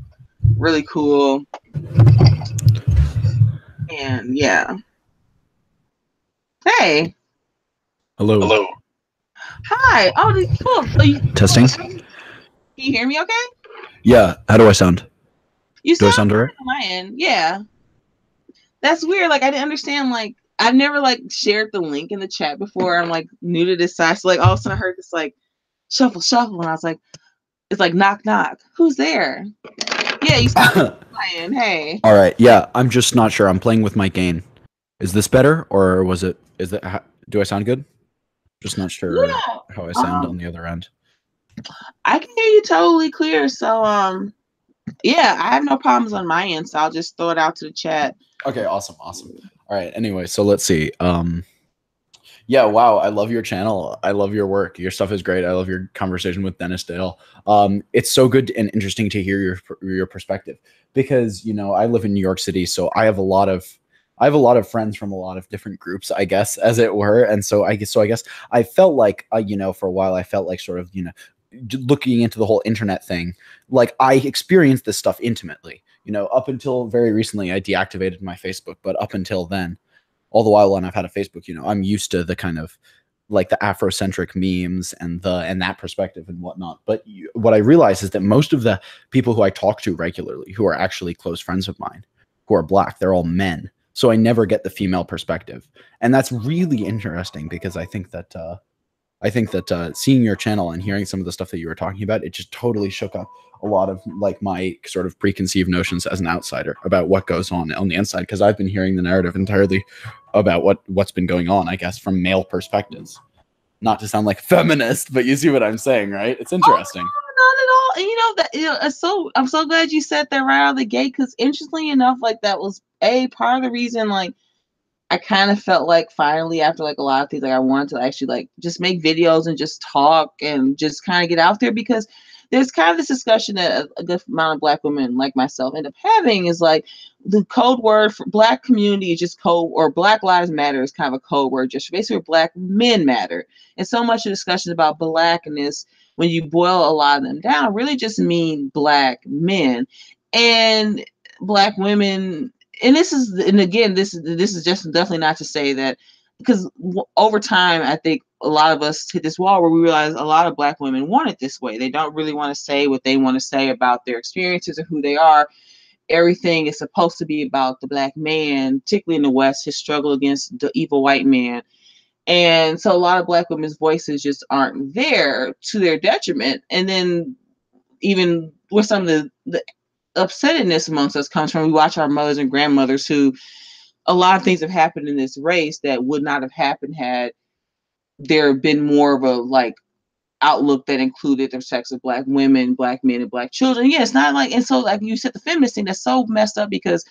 really cool. And yeah. Hey. Hello. Hello. Hi. Oh, cool. So Testing. Can you hear me okay? Yeah. How do I sound? Do I sound alright? on my end. Yeah. That's weird. Like I didn't understand. Like I've never like shared the link in the chat before. I'm like new to this site. So like all of a sudden I heard this like shuffle, and I was like, it's like knock, knock. Who's there? Yeah, you playing. Hey. All right. Yeah, I'm just not sure. I'm playing with my gain. Is this better, or do I sound good? Just not sure how I sound on the other end. I can hear you totally clear. So yeah, I have no problems on my end. So I'll just throw it out to the chat. Okay. Awesome. All right. Anyway, so let's see. Yeah, wow, I love your channel. I love your work. Your stuff is great. I love your conversation with Dennis Dale. It's so good and interesting to hear your perspective because, I live in New York City, so I have a lot of friends from a lot of different groups, I guess, as it were. And so I guess I felt like, for a while, I felt like sort of, looking into the whole internet thing, like I experienced this stuff intimately, up until very recently, I deactivated my Facebook, but up until then, all the while when I've had a Facebook, I'm used to the kind of like the Afrocentric memes and that perspective and whatnot. But what I realize is that most of the people who I talk to regularly, who are actually close friends of mine, who are black, they're all men. So I never get the female perspective. And that's really interesting because I think that seeing your channel and hearing some of the stuff that you were talking about, it just totally shook up a lot of like my sort of preconceived notions as an outsider about what goes on the inside. Because I've been hearing the narrative entirely about what's been going on, I guess, from male perspectives. Not to sound like feminist, but you see what I'm saying, right? It's interesting. Oh, not at all. And I'm so glad you said that right out of the gate because interestingly enough, like that was part of the reason like I kind of felt like finally after like a lot of things, like I wanted to actually like just make videos and just talk and just kind of get out there because there's kind of this discussion that a good amount of Black women like myself end up having is like the code word for Black community is just code, or Black Lives Matter is kind of a code word, just basically Black men matter. And so much of discussion about Blackness, when you boil a lot of them down, really just mean Black men and Black women. And this is, and again, this is just definitely not to say that, because over time, I think a lot of us hit this wall where we realize a lot of Black women want it this way. They don't really want to say what they want to say about their experiences or who they are. Everything is supposed to be about the Black man, particularly in the West, his struggle against the evil white man. And so a lot of Black women's voices just aren't there, to their detriment. And then even where some of the upsettedness amongst us comes from, we watch our mothers and grandmothers who, a lot of things have happened in this race that would not have happened had there been more of a like outlook that included the sex of Black women, Black men, and Black children. Yeah, it's not like, and so like you said, the feminist thing, that's so messed up, because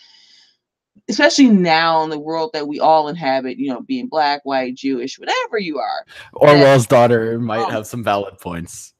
especially now in the world that we all inhabit, you know, being Black, white, Jewish, whatever you are. Orwell's daughter might have some valid points.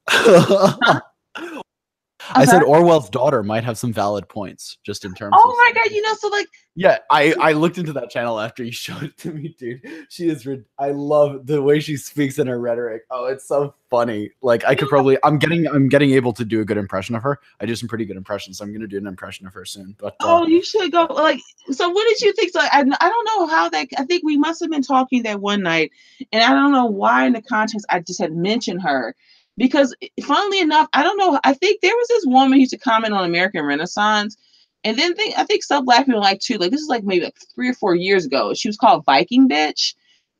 I said Orwell's daughter might have some valid points, just in terms of. Oh my God, you know, so like. Yeah, I looked into that channel after you showed it to me, dude. She is, I love the way she speaks in her rhetoric. Oh, it's so funny. Like I could probably, I'm getting able to do a good impression of her. I do some pretty good impressions, so I'm gonna do an impression of her soon. But oh, you should go. Like, so what did you think? So I don't know how that. I think we must have been talking that one night, and I don't know why in the context I just had mentioned her. Because funnily enough, I don't know. I think there was this woman who used to comment on American Renaissance, and then I think some Black people like too. Like this is like maybe like 3 or 4 years ago. She was called Viking Bitch,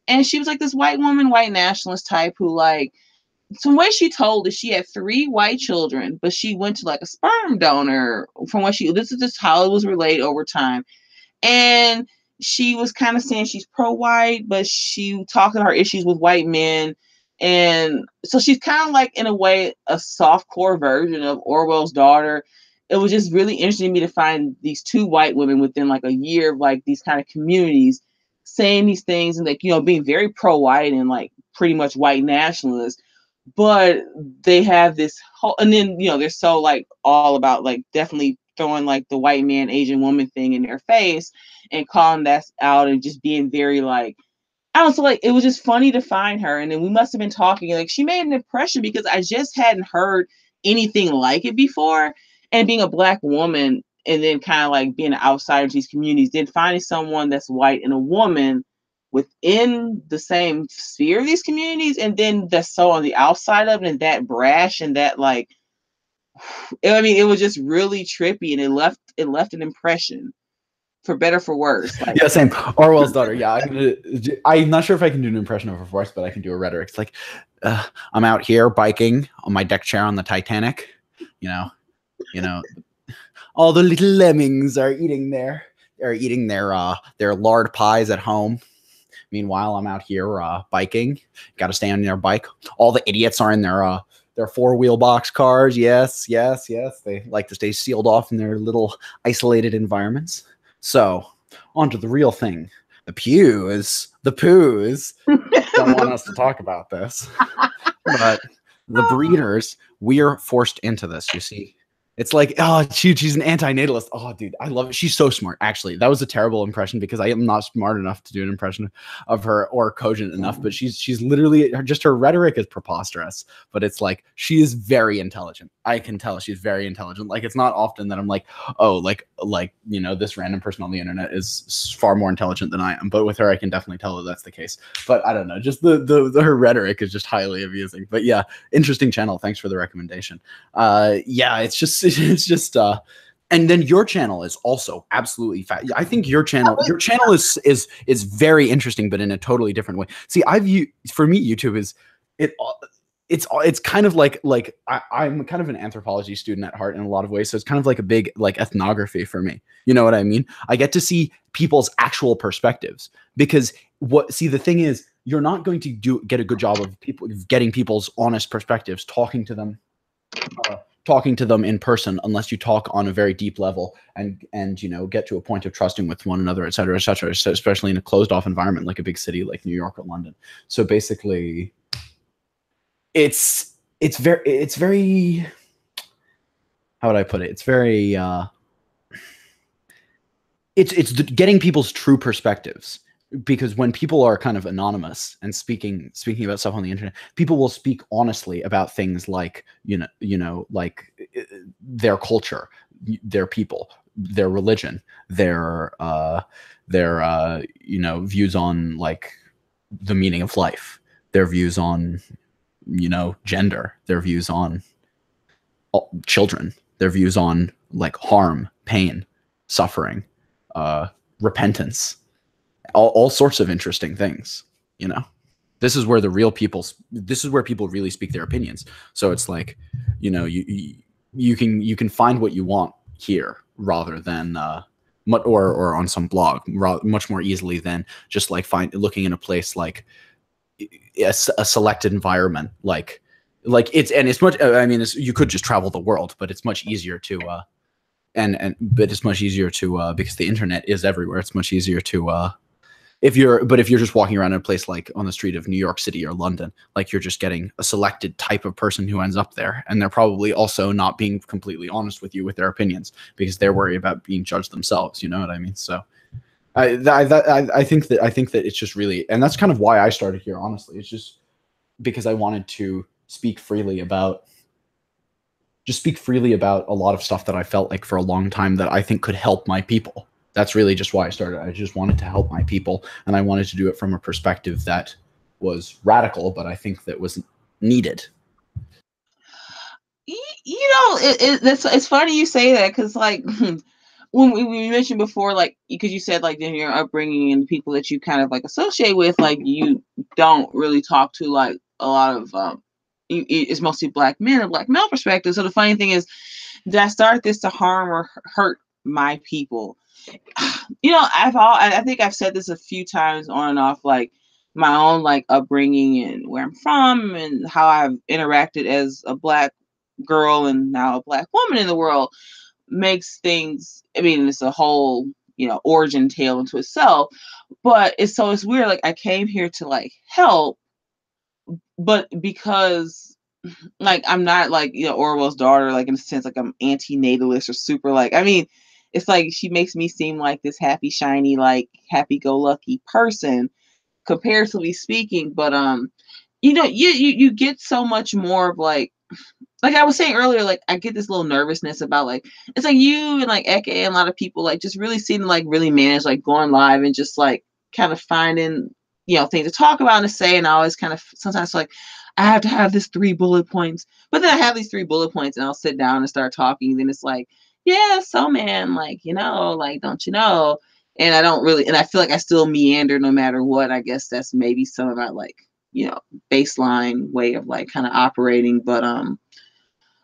and she was like this white woman, white nationalist type who like, some way she told us she had 3 white children, but she went to like a sperm donor from what she. This is just how it was relayed over time, and she was kind of saying she's pro-white, but she talked about her issues with white men. And so she's kind of like, in a way, a soft-core version of Orwell's daughter. It was just really interesting to me to find these 2 white women within like a year of like these kind of communities saying these things and like, you know, being very pro-white and like pretty much white nationalists. But they have this whole, and then, you know, they're so like all about like definitely throwing like the white man, Asian woman thing in their face and calling that out and just being very like, I was like, it was just funny to find her. And then we must have been talking, like she made an impression because I just hadn't heard anything like it before. And being a Black woman and then kind of like being an outsider to these communities, then finding someone that's white and a woman within the same sphere of these communities, and then that's so on the outside of it and that brash and that like, I mean, it was just really trippy, and it left an impression. For better, for worse. Like, yeah, same. Orwell's daughter. Yeah, I'm not sure if I can do an impression of her voice, but I can do a rhetoric. It's like, I'm out here biking on my deck chair on the Titanic. You know, all the little lemmings are eating their lard pies at home. Meanwhile, I'm out here biking. Got to stay on their bike. All the idiots are in their 4-wheel box cars. Yes. They like to stay sealed off in their little isolated environments. So, on to the real thing. The poos don't want us to talk about this. But the breeders, we're forced into this, you see. It's like, oh, she's an anti-natalist. Oh, dude, I love it. She's so smart. Actually, that was a terrible impression because I am not smart enough to do an impression of her or cogent enough. But she's literally, just her rhetoric is preposterous. But it's like, she is very intelligent. I can tell she's very intelligent. Like, it's not often that I'm like, oh, like you know, this random person on the internet is far more intelligent than I am. But with her, I can definitely tell that that's the case. But I don't know, just her rhetoric is just highly amusing. But yeah, interesting channel. Thanks for the recommendation. Yeah, it's just. And then your channel is also absolutely I think your channel is very interesting, but in a totally different way. See, for me, YouTube is it's kind of like I'm kind of an anthropology student at heart in a lot of ways. So it's kind of like a big like ethnography for me. You know what I mean? I get to see people's actual perspectives because the thing is, you're not going to get a good job of getting people's honest perspectives, talking to them in person, unless you talk on a very deep level and you know, get to a point of trusting with one another, et cetera, especially in a closed off environment like a big city like New York or London. So basically it's very how would I put it? It's very getting people's true perspectives, because when people are kind of anonymous and speaking about stuff on the internet, people will speak honestly about things like like their culture, their people, their religion, their views on like the meaning of life, their views on gender, their views on children, their views on like harm, pain, suffering, repentance, all sorts of interesting things. This is where people really speak their opinions. So it's like, you can find what you want here rather than or on some blog much more easily than just like looking in a place like a selected environment like it's much. I mean, you could just travel the world, but it's much easier to but it's much easier to because the internet is everywhere. It's much easier to if you're just walking around in a place like on the street of New York City or London, like you're just getting a selected type of person who ends up there, and they're probably also not being completely honest with you with their opinions because they're worried about being judged themselves. You know what I mean? So I think that it's just really, and that's kind of why I started here. Honestly, it's just because I wanted to speak freely about a lot of stuff that I felt like for a long time that I think could help my people. That's really just why I started. I just wanted to help my people, and I wanted to do it from a perspective that was radical, but I think that was needed. It's funny you say that, because like when we mentioned before, like because you said like in your upbringing and people that you kind of like associate with, like you don't really talk to like a lot of it's mostly black men and black male perspective. So the funny thing is, did I start this to harm or hurt my people? I think I've said this a few times on and off, like my own like upbringing and where I'm from and how I've interacted as a black girl and now a black woman in the world makes things. I mean, it's a whole origin tale into itself, but it's weird. Like I came here to like help, but because like I'm not like Orwell's daughter, like in a sense, like I'm anti-natalist or super like, I mean, it's like she makes me seem like this happy, shiny, like happy-go-lucky person, comparatively speaking. But you get so much more of like I was saying earlier, like I get this little nervousness about like it's like you and like Eke and a lot of people like just really seem to like really manage like going live and just like kind of finding things to talk about and to say, and I always kind of sometimes like I have to have this 3 bullet points, but then I have these 3 bullet points and I'll sit down and start talking, and then it's like, yeah, so man, like like don't you know, and I don't really, and I feel like I still meander no matter what. I guess that's maybe some of my like baseline way of like kind of operating, but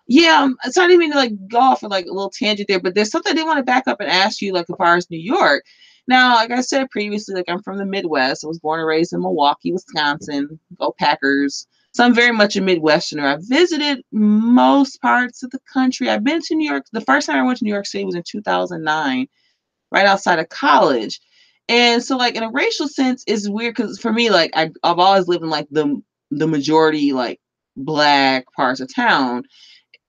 yeah, so I didn't mean to like go off on like a little tangent there, but there's something I did want to back up and ask you, like as far as New York. Now, like I said previously, like I'm from the Midwest. I was born and raised in Milwaukee, Wisconsin. Go Packers. So I'm very much a Midwesterner. I visited most parts of the country. I've been to New York. The first time I went to New York City was in 2009, right outside of college. And so like in a racial sense, it's weird because for me, like I've always lived in like the majority like black parts of town.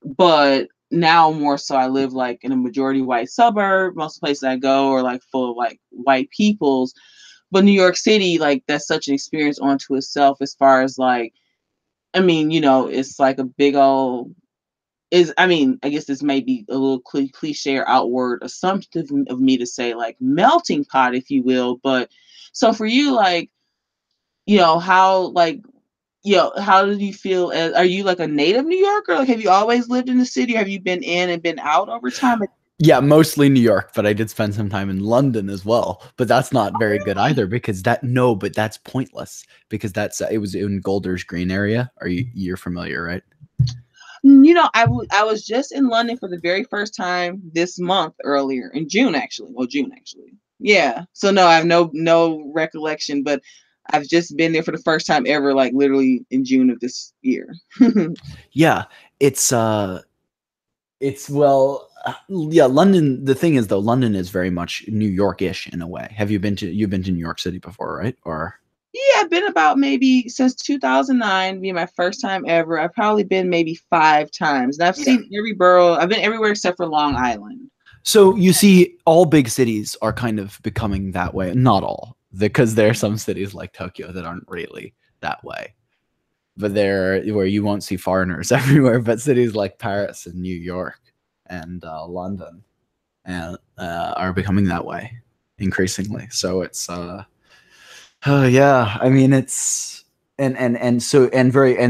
But now more so I live like in a majority white suburb. Most places I go are like full of like white peoples. But New York City, like that's such an experience onto itself as far as like, I mean, it's like a big old I mean, I guess this may be a little cliche or outward assumption of me to say like melting pot, if you will. But so for you, like, how like how did you feel are you like a native New Yorker? Like, have you always lived in the city? Or have you been in and been out over time? Yeah, mostly New York, but I did spend some time in London as well. But that's not very good either because but that's pointless because it was in Golders Green area. You're familiar, right? I was just in London for the very first time this month, earlier in June, actually. Well, June, actually. Yeah. So no, I have no recollection, but I've just been there for the first time ever, like literally in June of this year. Yeah, it's London. The thing is though, London is very much New York-ish in a way. You've been to New York City before, right? Or Yeah, I've been about maybe since 2009, being my first time ever. I've probably been maybe 5 times. And I've seen every borough. I've been everywhere except for Long Island. So you see, all big cities are kind of becoming that way. Not all, because there are some cities like Tokyo that aren't really that way. But there, where you won't see foreigners everywhere. But cities like Paris and New York and London and are becoming that way increasingly. So it's yeah. I mean, it's and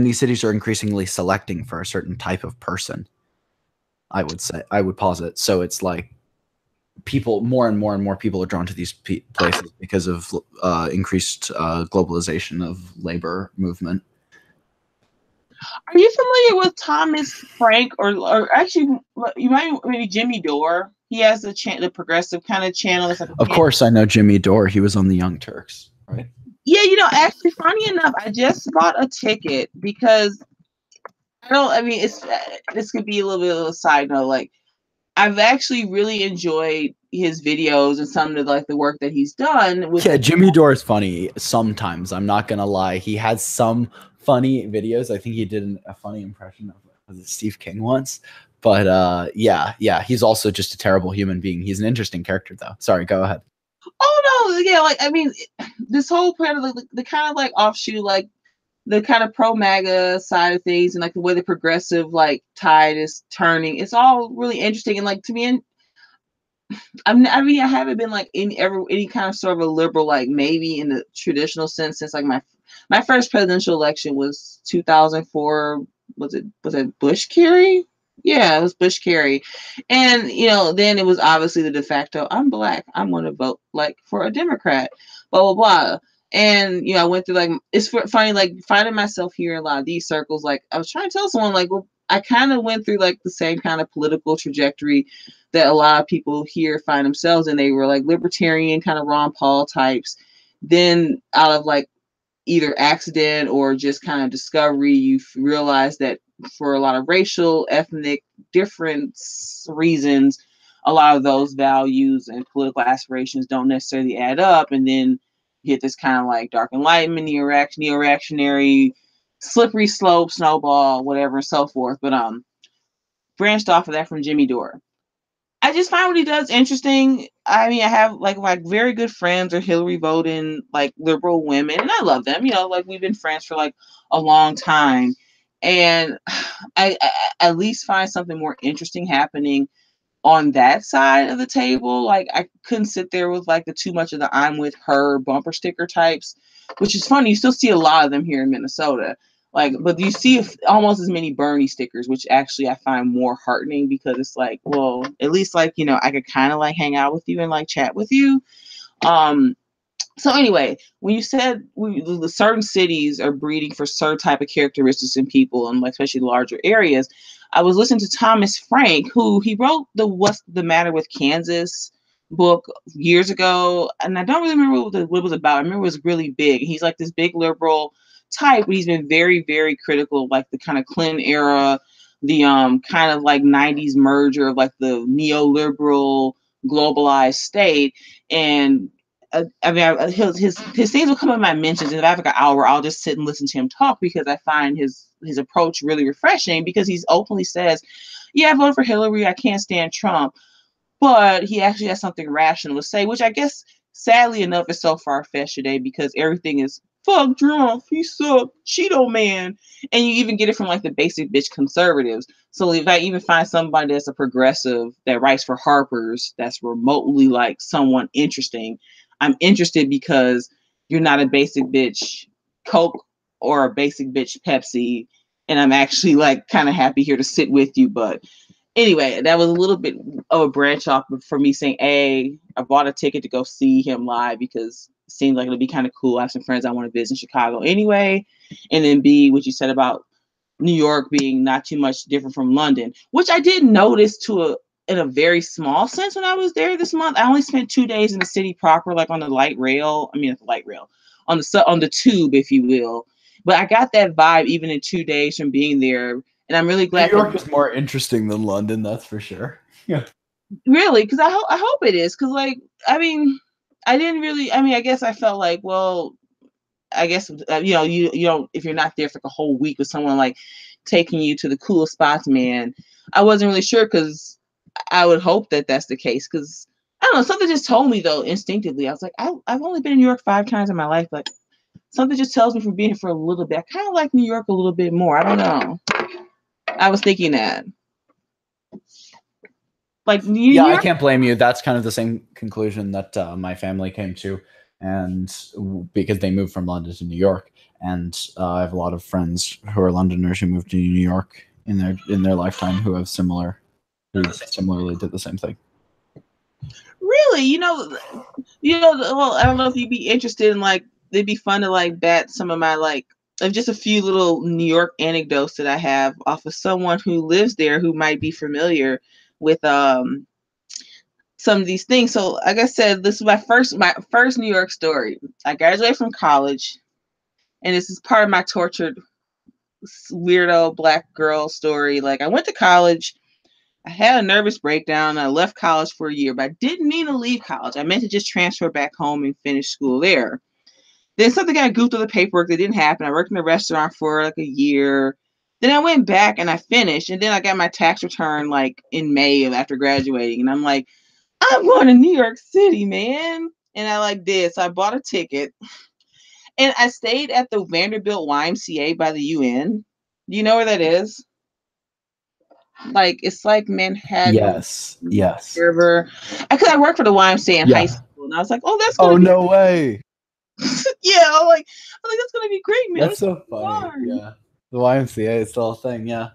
these cities are increasingly selecting for a certain type of person. I would say, I would posit. So it's like people, more and more and more people are drawn to these places because of increased globalization of labor movement. Are you familiar with Thomas Frank, or actually, you might maybe Jimmy Dore? He has the progressive kind of channel. It's like Of course, I know Jimmy Dore. He was on the Young Turks, right? Yeah, actually, funny enough, I just bought a ticket because I don't. I mean, it's this could be a little bit of a side note. Like, I've actually really enjoyed his videos and some of the work that he's done with. Yeah, Jimmy Dore is funny sometimes. I'm not gonna lie. He has some funny videos. I think he did a funny impression of Steve King once. But yeah, he's also just a terrible human being. He's an interesting character, though. Sorry, go ahead. Oh no, yeah, I mean, this whole part of the kind of offshoot, the kind of pro MAGA side of things, and the way the progressive tide is turning. It's all really interesting, and to me, I mean, I haven't been any kind of sort of a liberal, maybe in the traditional sense, since my first presidential election was 2004. Was it Bush Kerry? Yeah, it was Bush Kerry, and then it was obviously the de facto. I'm black. I'm going to vote for a Democrat. Blah blah blah. And I went through it's funny finding myself here in a lot of these circles. I was trying to tell someone well, I kind of went through the same kind of political trajectory that a lot of people here find themselves in. They were libertarian kind of Ron Paul types. Then out of either accident or just kind of discovery, you realize that for a lot of racial, ethnic difference reasons, a lot of those values and political aspirations don't necessarily add up. And then you hit this kind of dark enlightenment, neo-reactionary, slippery slope, snowball, whatever, and so forth. But branched off of that from Jimmy Dore. I just find what he does interesting. I mean, I have very good friends are Hillary voting liberal women, and I love them. We've been friends for a long time, and I at least find something more interesting happening on that side of the table. I couldn't sit there with the too much of the I'm with her bumper sticker types, which is funny. You still see a lot of them here in Minnesota. But you see almost as many Bernie stickers, which actually I find more heartening because it's well, at least I could kind of hang out with you and chat with you. So anyway, when you said the certain cities are breeding for certain type of characteristics in people, and especially larger areas, I was listening to Thomas Frank, who he wrote the "What's the Matter with Kansas" book years ago, and I don't really remember what it was about. I remember it was really big. He's this big liberal type, but he's been very, very critical of the kind of Clinton era, the kind of 90s merger of the neoliberal globalized state. And I mean, his things will come in my mentions, and if I have an hour, I'll just sit and listen to him talk because I find his approach really refreshing, because he's openly says, yeah, I voted for Hillary, I can't stand Trump, but he actually has something rational to say, which I guess sadly enough is so far-fetched today because everything is fuck Trump, he sucked, Cheeto man, and you even get it from the basic bitch conservatives. So if I even find somebody that's a progressive that writes for Harper's that's remotely someone interesting, I'm interested because you're not a basic bitch Coke or a basic bitch Pepsi, and I'm actually kind of happy here to sit with you. But anyway, that was a little bit of a branch off for me saying, A, I bought a ticket to go see him live because it seemed like it'll be kind of cool. I have some friends I want to visit in Chicago anyway. And then B, what you said about New York being not too much different from London, which I did notice in a very small sense when I was there this month. I only spent 2 days in the city proper, on the light rail. I mean, the light rail, on the tube, if you will. But I got that vibe even in 2 days from being there. And I'm really glad. New York is more interesting than London, that's for sure. Yeah. Really, because I hope it is. Because I mean, I didn't really. I mean, I guess I felt well, I guess you don't, if you're not there for like a whole week with someone like taking you to the coolest spots, man. I wasn't really sure because I would hope that that's the case because I don't know, something just told me though instinctively. I was like, I've only been in New York 5 times in my life, but something just tells me from being here for a little bit. I kind of like New York a little bit more. I don't know. I was thinking that. Like New Yeah, I York. can't blame you. That's kind of the same conclusion that my family came to, and because they moved from London to New York, and I have a lot of friends who are Londoners who moved to New York in their lifetime who similarly did the same thing. Really, well, I don't know if you'd be interested in like it'd be fun to like bat some of my like of just a few little New York anecdotes that I have off of someone who lives there who might be familiar with some of these things. So like I said, this is my first New York story. I graduated from college, and this is part of my tortured weirdo black girl story. Like I went to college, I had a nervous breakdown. I left college for a year, but I didn't mean to leave college. I meant to just transfer back home and finish school there. Then something got goofed with the paperwork that didn't happen. I worked in a restaurant for like a year. Then I went back and I finished, and then I got my tax return like in May after graduating, and I'm like, I'm going to New York City, man. And I like did. So I bought a ticket and I stayed at the Vanderbilt YMCA by the UN. Do you know where that is? Like it's like Manhattan Yes. Yes. River. I worked for the YMCA in high school, and I was like, oh, that's Oh gonna be no way. yeah. I'm like, that's gonna be great, man. That's so funny. Yeah. The YMCA is still a thing. Yeah.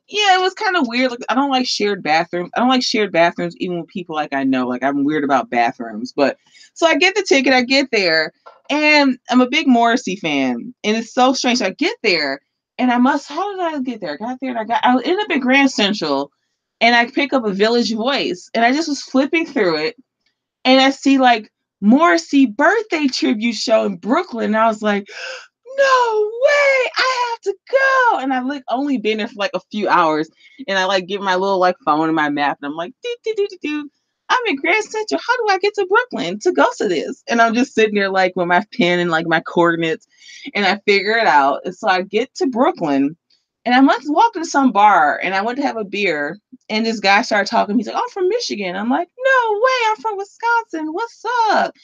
Yeah, it was kind of weird. Like, I don't like shared bathrooms. I don't like shared bathrooms, even with people like I know. Like, I'm weird about bathrooms. But so I get the ticket, I get there, and I'm a big Morrissey fan. And it's so strange. So I get there, and how did I get there? I got there, and I ended up in Grand Central, and I pick up a Village Voice, and I just was flipping through it, and I see like Morrissey birthday tribute show in Brooklyn. And I was like, no way, I have to go. And I like only been there for like a few hours. And I like get my little like phone and my map. And I'm like, I'm in Grand Central. How do I get to Brooklyn to go to this? And I'm just sitting there like with my pen and like my coordinates. And I figure it out. And so I get to Brooklyn. And I must walk into some bar and I went to have a beer. And this guy started talking. He's like, I'm from Michigan. I'm like, no way, I'm from Wisconsin. What's up?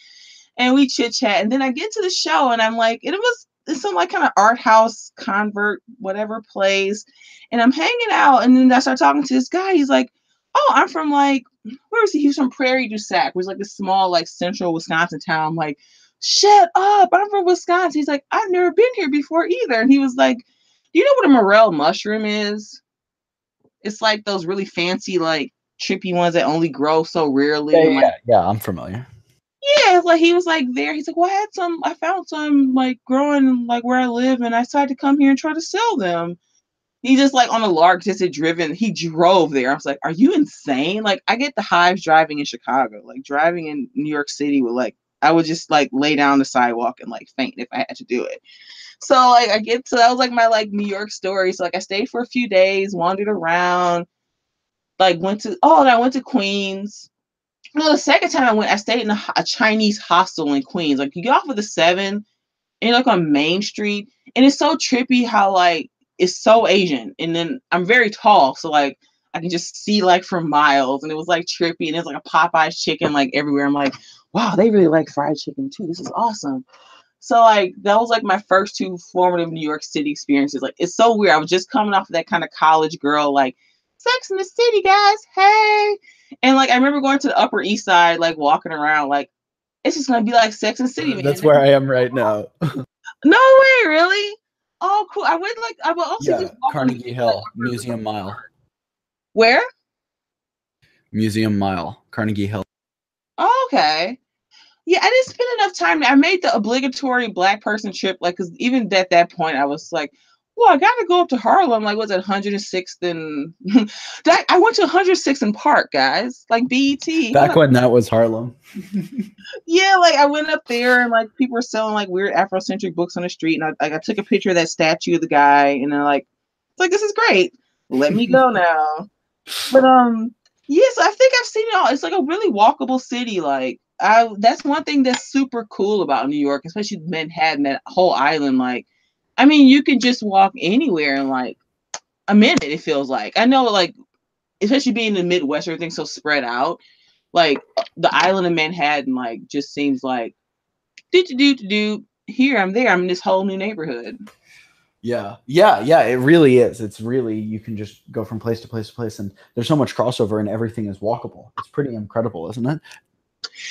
And we chit chat. And then I get to the show and I'm like, it was some like kind of art house convert, whatever place. And I'm hanging out. And then I start talking to this guy. He's like, oh, I'm from like, where is he? He was from Prairie du Sac, which is like a small, like central Wisconsin town. I'm like, shut up. I'm from Wisconsin. He's like, I've never been here before either. And he was like, do you know what a morel mushroom is? It's like those really fancy, like trippy ones that only grow so rarely. And like, Yeah, I'm familiar. yeah, like he was like there. He's like, well, I found some like growing like where I live, and I decided to come here and try to sell them. He just like on a lark, just had driven. He drove there. I was like, are you insane? Like I get the hives driving in Chicago, like driving in New York City would like I would just like lay down the sidewalk and like faint if I had to do it. So like that was like my like New York story. So like I stayed for a few days, wandered around, like I went to Queens. No, the second time I went, I stayed in a Chinese hostel in Queens. Like you get off of the 7 and you're like on Main Street, and it's so trippy how like it's so Asian. And then I'm very tall, so like I can just see like for miles, and it was like trippy. And there's like a Popeye's chicken like everywhere. I'm like, wow, they really like fried chicken too. This is awesome. So like that was like my first 2 formative New York City experiences. Like it's so weird. I was just coming off of that kind of college girl, like Sex in the City, guys. Hey. And like I remember going to the Upper East Side, like walking around, like it's just gonna be like Sex and the City, man. That's where I am right now. No way, really? Oh, cool. I went like I will also just walk Carnegie Hill, Museum Mile. Where? Museum Mile, Carnegie Hill. Oh, okay. Yeah, I didn't spend enough time. I made the obligatory black person trip, like, because even at that point, I was like, well, I got to go up to Harlem. Like, was it 106th and I went to 106th and Park, guys, like BET. Back when that was Harlem. Yeah, like I went up there and like people were selling like weird Afrocentric books on the street, and I took a picture of that statue of the guy, and then like, it's like this is great. Let me go now. But yeah, so I think I've seen it all. It's like a really walkable city. Like that's one thing that's super cool about New York, especially Manhattan, that whole island. Like, I mean, you can just walk anywhere in like a minute. It feels like. I know, like, especially being in the Midwest, everything's so spread out. Like the island of Manhattan, like, just seems like do. Here I'm there. I'm in this whole new neighborhood. Yeah, it really is. It's really, you can just go from place to place to place, and there's so much crossover, and everything is walkable. It's pretty incredible, isn't it?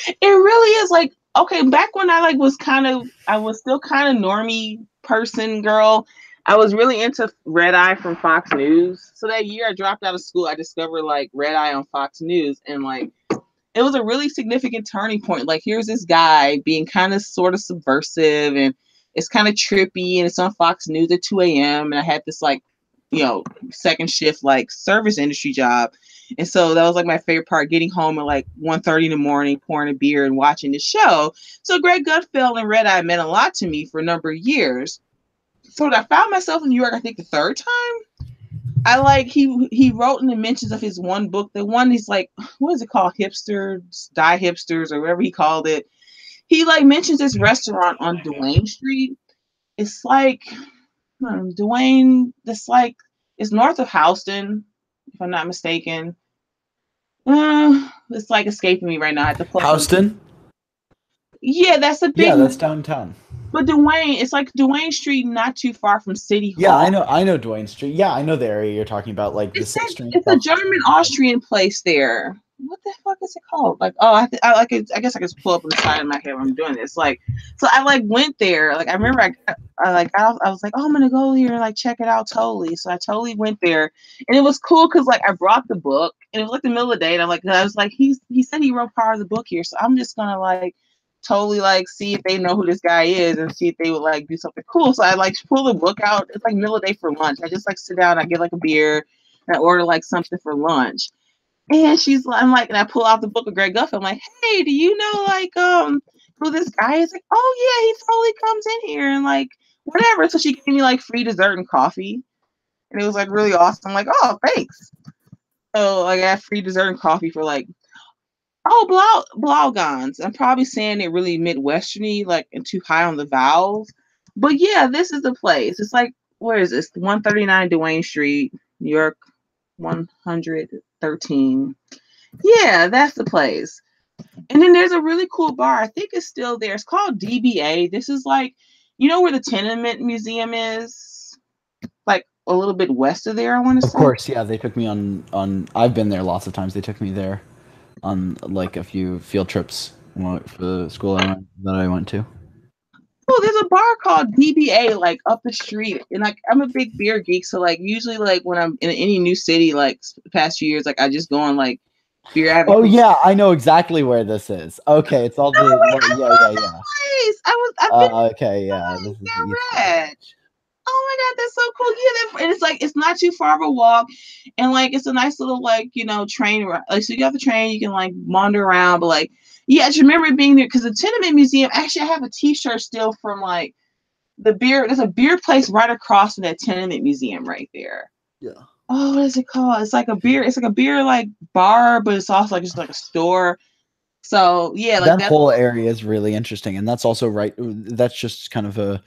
It really is. Like, okay, back when I like I was still kind of normie person girl. I was really into Red Eye from Fox News. So that year I dropped out of school, I discovered like Red Eye on Fox News, and like it was a really significant turning point. Like, here's this guy being kind of sort of subversive, and it's kind of trippy, and it's on Fox News at 2 a.m. And I had this like, second shift like service industry job. And so that was like my favorite part, getting home at like 1:30 in the morning, pouring a beer and watching the show. So Greg Gutfeld and Red Eye meant a lot to me for a number of years. So when I found myself in New York, I think the third time, I like he wrote in the mentions of his one book, the one he's like, what is it called? Hipsters, Die Hipsters, or whatever he called it. He like mentions this restaurant on Duane Street. It's like Duane, this like, it's north of Houston, if I'm not mistaken. It's like escaping me right now. I have to plug Houston? Yeah, that's a big. Yeah, that's downtown. But Duane, it's like Duane Street, not too far from City Hall. Yeah, I know Duane Street. Yeah, I know the area you're talking about. Like it's a German Austrian place there. What the fuck is it called? Like, I guess I can pull up on the side of my head when I'm doing this. Like, so I like went there. Like, I remember I was like, oh, I'm gonna go here and like check it out totally. So I totally went there, and it was cool because like I brought the book, and it was like the middle of the day, and I was like, he said he wrote part of the book here, so I'm just gonna like totally like see if they know who this guy is and see if they would like do something cool. So I like pull the book out. It's like middle of the day for lunch. I just like sit down, I get like a beer, and I order like something for lunch. And and I pull out the book of Greg Guff. I'm like, hey, do you know like who this guy is? Like, oh yeah, he totally comes in here and like whatever. So she gave me like free dessert and coffee, and it was like really awesome. I'm like, oh, thanks. So I got free dessert and coffee for like, blowgons. I'm probably saying it really Midwesterny, like, and too high on the vowels. But yeah, this is the place. It's like, where is this? 139 Duane Street, New York, 113. Yeah, that's the place. And then there's a really cool bar. I think it's still there. It's called DBA. This is like, you know where the Tenement Museum is? Like a little bit west of there, I want to say. Of course, yeah. They took me on. I've been there lots of times. They took me there on like a few field trips for the school that I went to. Oh, there's a bar called DBA like up the street, and like I'm a big beer geek, so like usually like when I'm in any new city, like the past few years, like I just go on like beer. Oh yeah, I know exactly where this is. Okay, it's all the yeah. I've been okay, yeah. This is oh my god, that's so cool. Yeah, and it's like it's not too far of a walk, and like it's a nice little like train. Like, so you got the train, you can like wander around, but like yeah, I just remember being there because the Tenement Museum. Actually, I have a T-shirt still from like the beer. There's a beer place right across from that Tenement Museum right there. Yeah. Oh, what is it called? It's like a beer. It's like a beer like bar, but it's also like just like a store. So yeah, like that whole area is really interesting, and that's also right. That's just kind of a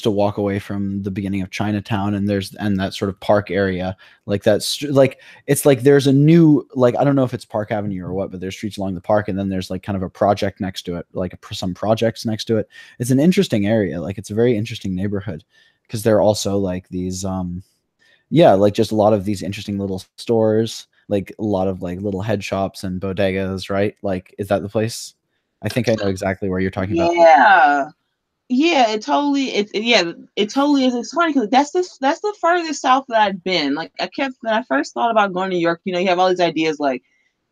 walk away from the beginning of Chinatown, and that sort of park area, like that's like it's like there's a new like I don't know if it's Park Avenue or what, but there's streets along the park, and then there's like kind of a project next to it, like some projects next to it. It's an interesting area, like it's a very interesting neighborhood because there are also like these like just a lot of these interesting little stores. Like a lot of like little head shops and bodegas, right? Like, is that the place? I think I know exactly where you're talking about. Yeah, it totally is. It's funny because that's the furthest south that I've been. Like when I first thought about going to New York, you have all these ideas like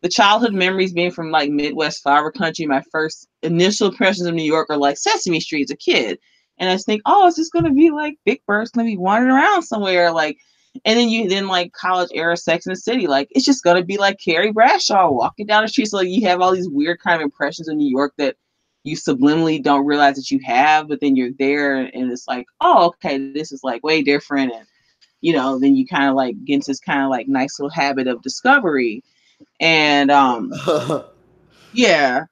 the childhood memories being from like Midwest flower country. My first initial impressions of New York are like Sesame Street as a kid, and I just think, oh, it's just gonna be like Big Bird's gonna be wandering around somewhere like. And then like college era Sex and the City, like it's just gonna be like Carrie Bradshaw walking down the street. So like, you have all these weird kind of impressions of New York that you subliminally don't realize that you have, but then you're there and it's like, oh, okay, this is like way different. And then you kind of like get into this kind of like nice little habit of discovery. And yeah.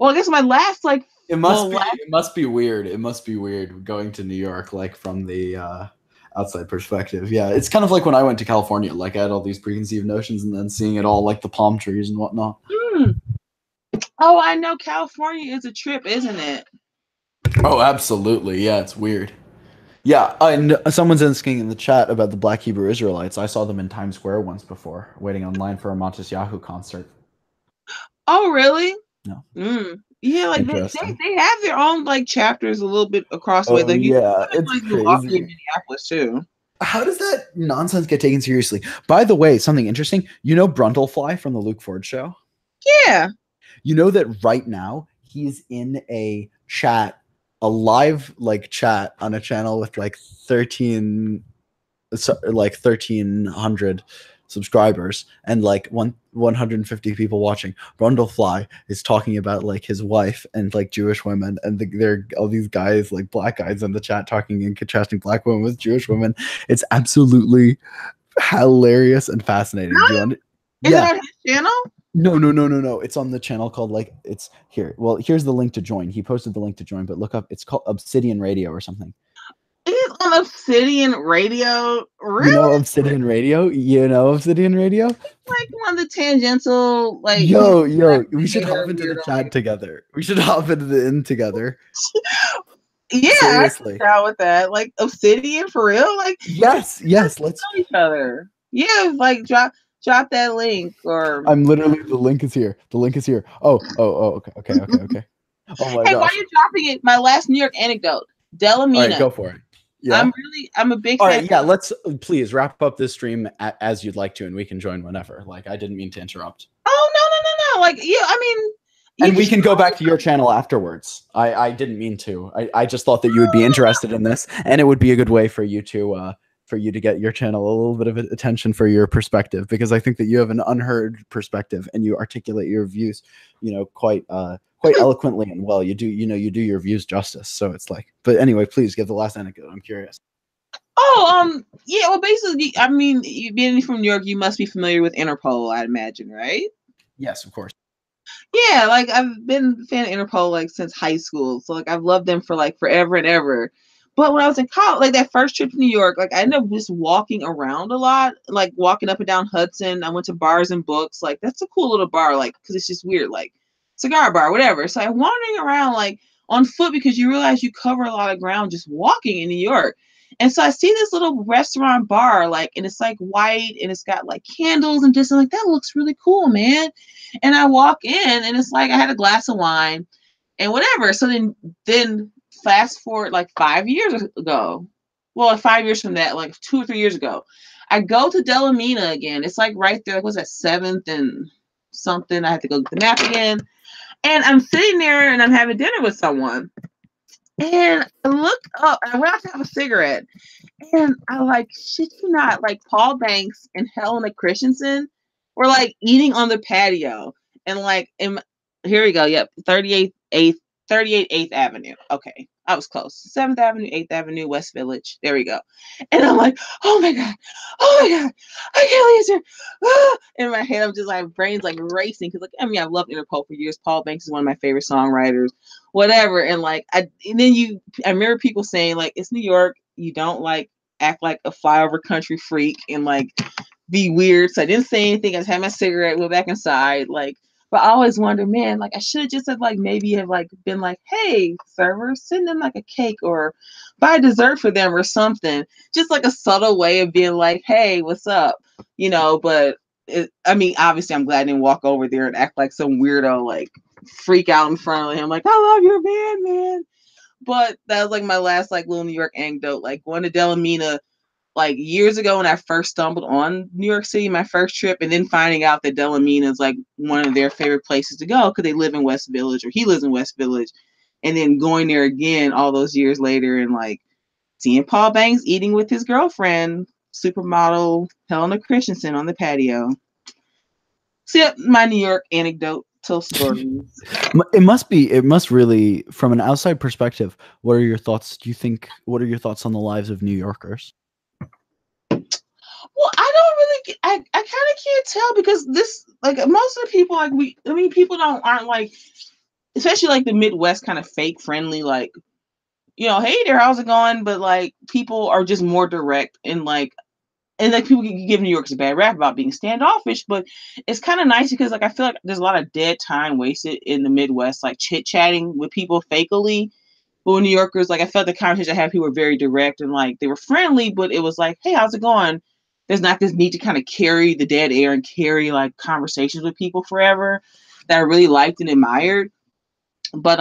Well, I guess my last like It must be weird. It must be weird going to New York, like from the outside perspective. Yeah, it's kind of like when I went to California. Like I had all these preconceived notions, and then seeing it all, like the palm trees and whatnot. Oh, I know California is a trip, isn't it? Oh, absolutely. Yeah, it's weird. Yeah, and someone's asking in the chat about the Black Hebrew Israelites. I saw them in Times Square once before, waiting online for a Montes concert. Oh, really? No. Yeah, like they have their own like chapters a little bit across the way. Like yeah, it's like crazy. Milwaukee and Minneapolis too. How does that nonsense get taken seriously? By the way, something interesting. You know Brundlefly from the Luke Ford show? Yeah. You know that right now he's in a chat, a live like chat on a channel with like 1,300 subscribers and like 150 people watching. Brundlefly is talking about like his wife and like Jewish women, and there are all these guys, like black guys in the chat, talking and contrasting black women with Jewish women. It's absolutely hilarious and fascinating. No? Do you Is it on his channel? No. It's on the channel called like it's here. Well, here's the link to join. He posted the link to join, but look up. It's called Obsidian Radio or something. It's on Obsidian Radio. Really? You know Obsidian Radio? You know Obsidian Radio? It's like one of the tangential, like yo, we should hop into the chat together. We should hop into the in together. Yeah, seriously. I can down with that. Like Obsidian for real? Like yes, let's know each other. Yeah, like drop that link or I'm literally the link is here. The link is here. Oh, okay. Oh my gosh. While you're dropping it, my last New York anecdote. Delamina. All right, go for it. Yeah. I'm a big fan. All right, yeah, let's please wrap up this stream as you'd like to, and we can join whenever. Like, I didn't mean to interrupt. Oh, no. Like, yeah, I mean... And we can go back to your channel afterwards. I didn't mean to. I just thought that you would be interested in this, and it would be a good way for you to get your channel a little bit of attention for your perspective, because I think that you have an unheard perspective, and you articulate your views, quite eloquently and well. You do your views justice. So it's like, but anyway, please give the last anecdote. I'm curious. Oh, yeah. Well, basically, I mean, you being from New York, you must be familiar with Interpol, I'd imagine, right? Yes, of course. Yeah, like I've been a fan of Interpol like since high school, so like I've loved them for like forever and ever. But when I was in college, like that first trip to New York, like I ended up just walking around a lot, like walking up and down Hudson. I went to Bars and Books, like that's a cool little bar, like because it's just weird, like cigar bar, whatever. So I'm wandering around like on foot because you realize you cover a lot of ground just walking in New York. And so I see this little restaurant bar, like, and it's like white and it's got like candles and just like, that looks really cool, man. And I walk in and it's like I had a glass of wine and whatever. So then fast forward like 5 years ago. Well, like 5 years from that, like 2 or 3 years ago, I go to Delamina again. It's like right there. Like, what's that, 7th and something? I have to go get the map again. And I'm sitting there and I'm having dinner with someone. And I look up, I went out to have a cigarette, and I like, shit you not, like Paul Banks and Helena Christensen were like eating on the patio, and like, here we go, yep, 38 8th Avenue. Okay, I was close. 7th Avenue, 8th Avenue, West Village. There we go. And I'm like, oh my god, I can't leave here. Ah! In my head, I'm just like, brain's like racing because, like, I mean, I've loved Interpol for years. Paul Banks is one of my favorite songwriters, whatever. And like, I remember people saying like, it's New York. You don't like act like a flyover country freak and like be weird. So I didn't say anything. I just had my cigarette, went back inside, like. But I always wonder, man, like I should have just have like maybe have like been like, hey, server, send them like a cake or buy dessert for them or something. Just like a subtle way of being like, hey, what's up? But I mean, obviously I'm glad I didn't walk over there and act like some weirdo, like freak out in front of him, like, I love your band, man. But that was like my last like little New York anecdote, like going to Delamina like years ago when I first stumbled on New York City, my first trip, and then finding out that Delamina is like one of their favorite places to go because they live in West Village, or he lives in West Village, and then going there again all those years later and like seeing Paul Banks eating with his girlfriend, supermodel Helena Christensen, on the patio. See, my New York anecdote. Stories. It must really, from an outside perspective, what are your thoughts? What are your thoughts on the lives of New Yorkers? Well, I kind of can't tell because this, like most of the people, like people aren't like especially like the Midwest kind of fake friendly, like, you know, hey there, how's it going? But like people are just more direct and like people can give New York's a bad rap about being standoffish, but it's kind of nice because like I feel like there's a lot of dead time wasted in the Midwest, like chit chatting with people fakely. But with New Yorkers, like I felt the conversation I had, people were very direct and like they were friendly, but it was like, hey, how's it going? There's not this need to kind of carry the dead air and carry like conversations with people forever that I really liked and admired. But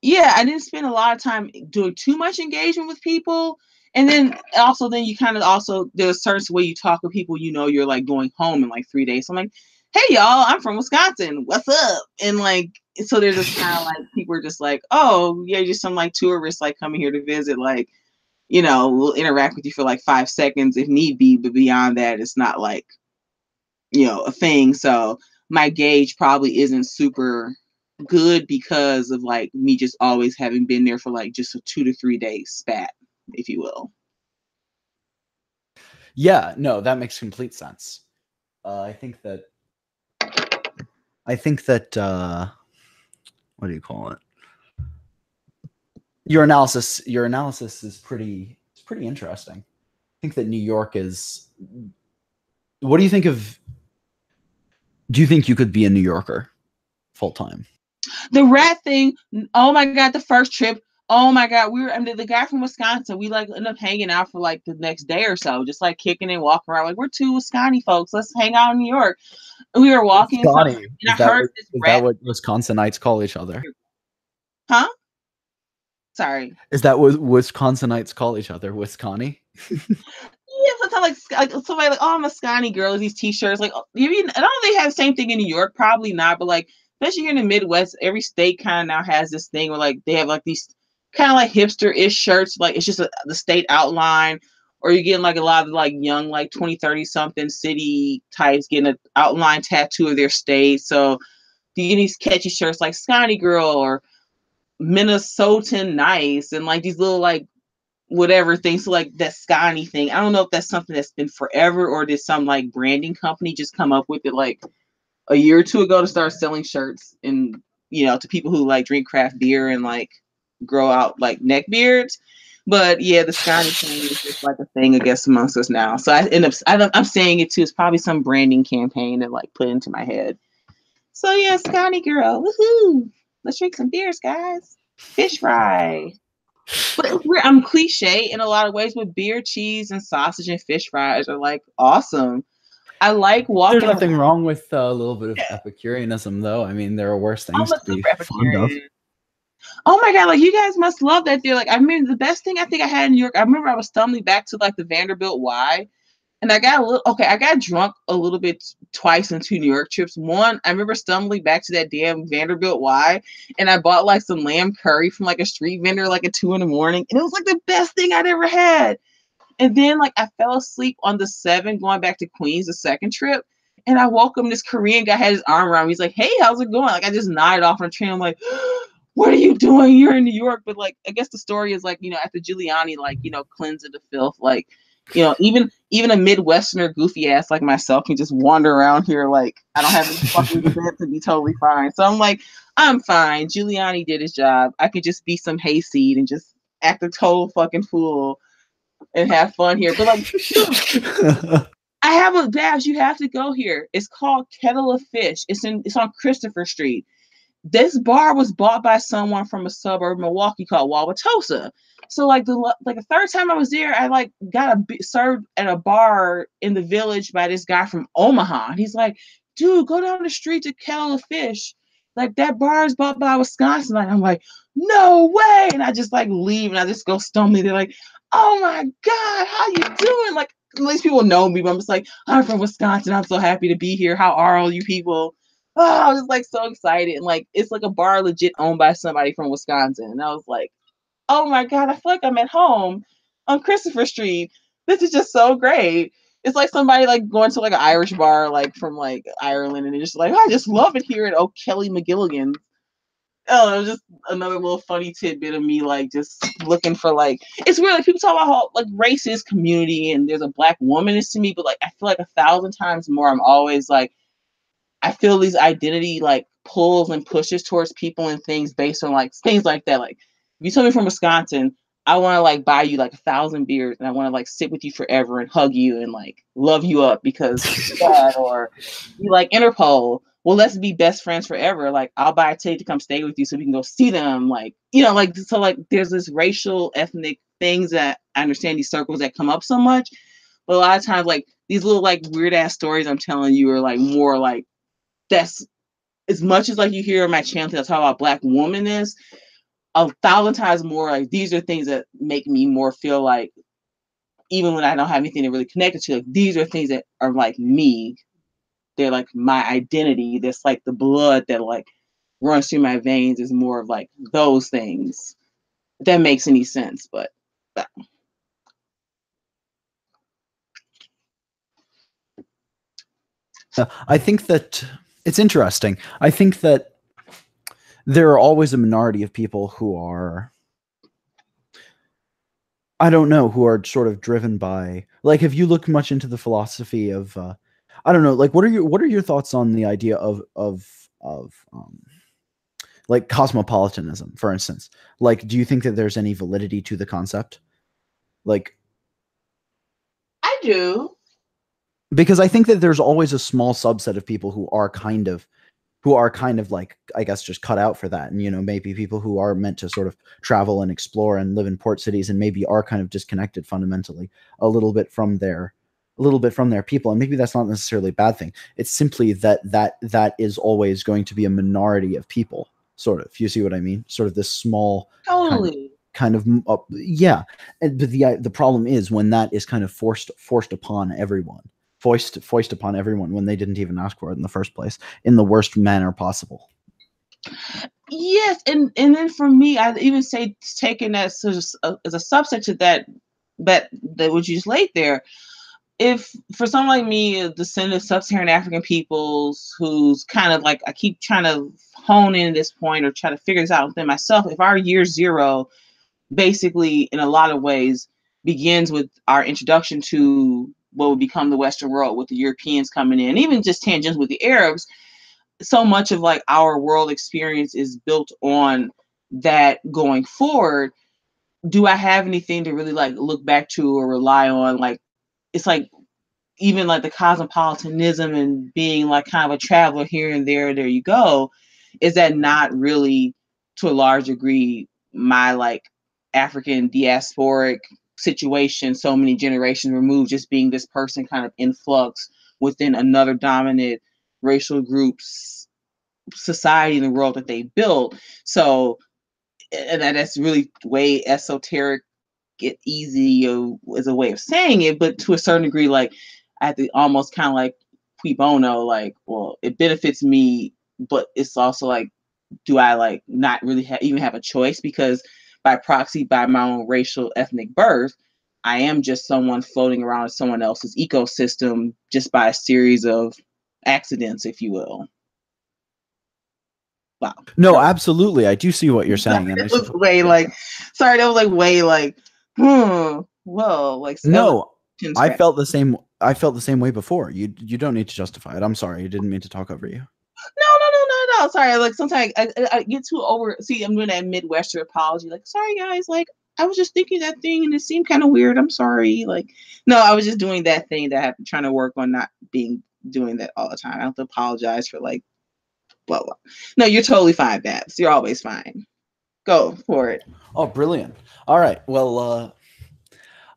yeah, I didn't spend a lot of time doing too much engagement with people. And then also, then you kind of also, there's a certain way you talk with people, you know, you're like going home in like 3 days. So I'm like, hey, y'all, I'm from Wisconsin. What's up? And like, so there's just kind of like, people are just like, oh, yeah, just some like tourists like coming here to visit. Like, you know, we'll interact with you for like 5 seconds if need be. But beyond that, it's not like, you know, a thing. So my gauge probably isn't super good because of like me just always having been there for like just a 2 to 3 day spat, if you will. Yeah, no, that makes complete sense. I think that what do you call it? Your analysis is pretty interesting. I think that New York is. What do you think of? Do you think you could be a New Yorker full time? The rat thing. Oh my god, the first trip. Oh my god, we were. I mean, the guy from Wisconsin. We like ended up hanging out for like the next day or so, just like kicking and walking around. Like we're two Wisconsin folks. Let's hang out in New York. And we were walking and stuff, and I heard this is rat. that what Wisconsinites call each other? Huh? Sorry. Is that what Wisconsinites call each other? Wisconsin? Yeah, sometimes like somebody like, oh, I'm a Scotty girl. These T-shirts, like, you mean I don't know if they have the same thing in New York, probably not, but like especially here in the Midwest, every state kind of now has this thing where like they have like these kind of like hipster-ish shirts, like it's just the state outline, or you're getting like a lot of like young like 20, 30 something city types getting an outline tattoo of their state. So you get these catchy shirts like Scotty girl or Minnesotan nice, and like these little like whatever things, so like that Scotty thing. I don't know if that's something that's been forever or did some like branding company just come up with it like a year or two ago to start selling shirts and, you know, to people who like drink craft beer and like grow out like neck beards. But yeah, the Scotty thing is just like a thing, I guess, amongst us now. So I end up, I'm saying it too. It's probably some branding campaign that like put into my head. So yeah, Scotty girl, woohoo! Let's drink some beers, guys. Fish fry. But I'm cliche in a lot of ways, but beer, cheese, and sausage and fish fries are like awesome. I like walking. There's nothing wrong with a little bit of Epicureanism, though. I mean, there are worse things to be fond of. Oh my god, like you guys must love that beer. Like I mean, the best thing I think I had in New York, I remember I was stumbling back to like the Vanderbilt Y. And I got I got drunk a little bit twice in 2 New York trips. One, I remember stumbling back to that damn Vanderbilt Y, and I bought like some lamb curry from like a street vendor like at 2 a.m. And it was like the best thing I'd ever had. And then like I fell asleep on the 7 going back to Queens, the second trip. And I woke up and this Korean guy had his arm around me. He's like, hey, how's it going? Like I just nodded off on the train. I'm like, what are you doing? You're in New York. But like, I guess the story is like, you know, after Giuliani, like, you know, cleansing the filth, like, you know, even a Midwesterner goofy ass like myself can just wander around here like I don't have any fucking event to be totally fine. So I'm like, I'm fine. Giuliani did his job. I could just be some hayseed and just act a total fucking fool and have fun here. But like, I have a dash. You have to go here. It's called Kettle of Fish. It's on Christopher Street. This bar was bought by someone from a suburb of Milwaukee called Wauwatosa. So like the third time I was there, I like got served at a bar in the village by this guy from Omaha. And he's like, dude, go down the street to Kettle of Fish. Like that bar is bought by Wisconsin. And I'm like, no way. And I just like leave and I just go stumbling. They're like, oh my God, how you doing? Like at least people know me, but I'm just like, I'm from Wisconsin. I'm so happy to be here. How are all you people? Oh, I was like so excited. And like it's like a bar legit owned by somebody from Wisconsin. And I was like, oh my God, I feel like I'm at home on Christopher Street. This is just so great. It's like somebody like going to like an Irish bar like from like Ireland and they're just like, oh, I just love it here at O'Kelly McGilligan. Oh, it was just another little funny tidbit of me like just looking for like it's weird like people talk about how like race is community and there's a black woman is to me, but like I feel like 1,000 times more I'm always like I feel these identity like pulls and pushes towards people and things based on like things like that. Like if you tell me from Wisconsin, I want to like buy you like 1,000 beers and I want to like sit with you forever and hug you and like love you up because that, or you like Interpol. Well, let's be best friends forever. Like I'll buy a ticket to come stay with you so we can go see them. Like, you know, like so like there's this racial, ethnic things that I understand these circles that come up so much. But a lot of times like these little like weird ass stories I'm telling you are like more like that's as much as like you hear on my channel that I talk about Black woman-ness, 1,000 times more like these are things that make me more feel like even when I don't have anything to really connect it to, like these are things that are like me. They're like my identity. That's like the blood that like runs through my veins is more of like those things. If that makes any sense, but I think that it's interesting. I think that there are always a minority of people who are, I don't know, who are sort of driven by, like, have you looked much into the philosophy of, I don't know, like, what are your thoughts on the idea of like cosmopolitanism, for instance? Like, do you think that there's any validity to the concept? Like, I do. Because I think that there's always a small subset of people who are kind of like, I guess, just cut out for that. And, you know, maybe people who are meant to sort of travel and explore and live in port cities and maybe are kind of disconnected fundamentally a little bit from their people. And maybe that's not necessarily a bad thing. It's simply that is always going to be a minority of people, sort of. You see what I mean? Sort of this small Totally. kind of yeah. But the problem is when that is kind of forced upon everyone. Foist upon everyone when they didn't even ask for it in the first place, in the worst manner possible. Yes, and then for me, I even say taking that as a subset to that what you just laid there. If for someone like me, a descendant of sub-Saharan African peoples, who's kind of like I keep trying to hone in this point or try to figure this out within myself. If our year zero, basically, in a lot of ways, begins with our introduction to what would become the Western world with the Europeans coming in, even just tangents with the Arabs, so much of like our world experience is built on that going forward. Do I have anything to really like look back to or rely on? Like, it's like even like the cosmopolitanism and being like kind of a traveler here and there you go. Is that not really to a large degree my like African diasporic situation so many generations removed, just being this person kind of in flux within another dominant racial group's society in the world that they built? So, and that's really way esoteric, get easy as a way of saying it, but to a certain degree, like I have to almost kind of like qui bono, like, well, it benefits me, but it's also like, do I like not really even have a choice? Because by proxy, by my own racial ethnic birth, I am just someone floating around in someone else's ecosystem just by a series of accidents, if you will. Wow. No, absolutely. I do see what you're saying. And It was way like, sorry, that was like way like, whoa, like no, I felt the same. I felt the same way before. You don't need to justify it. I'm sorry. I didn't mean to talk over you. No. Sorry. Like sometimes I get too over. See, I'm doing that Midwestern apology. Like, sorry guys. Like, I was just thinking that thing and it seemed kind of weird. I'm sorry. Like, no, I was just doing that thing that I've been trying to work on not doing that all the time. I have to apologize for like, blah blah. No, you're totally fine, Babs. You're always fine. Go for it. Oh, brilliant. All right. Well,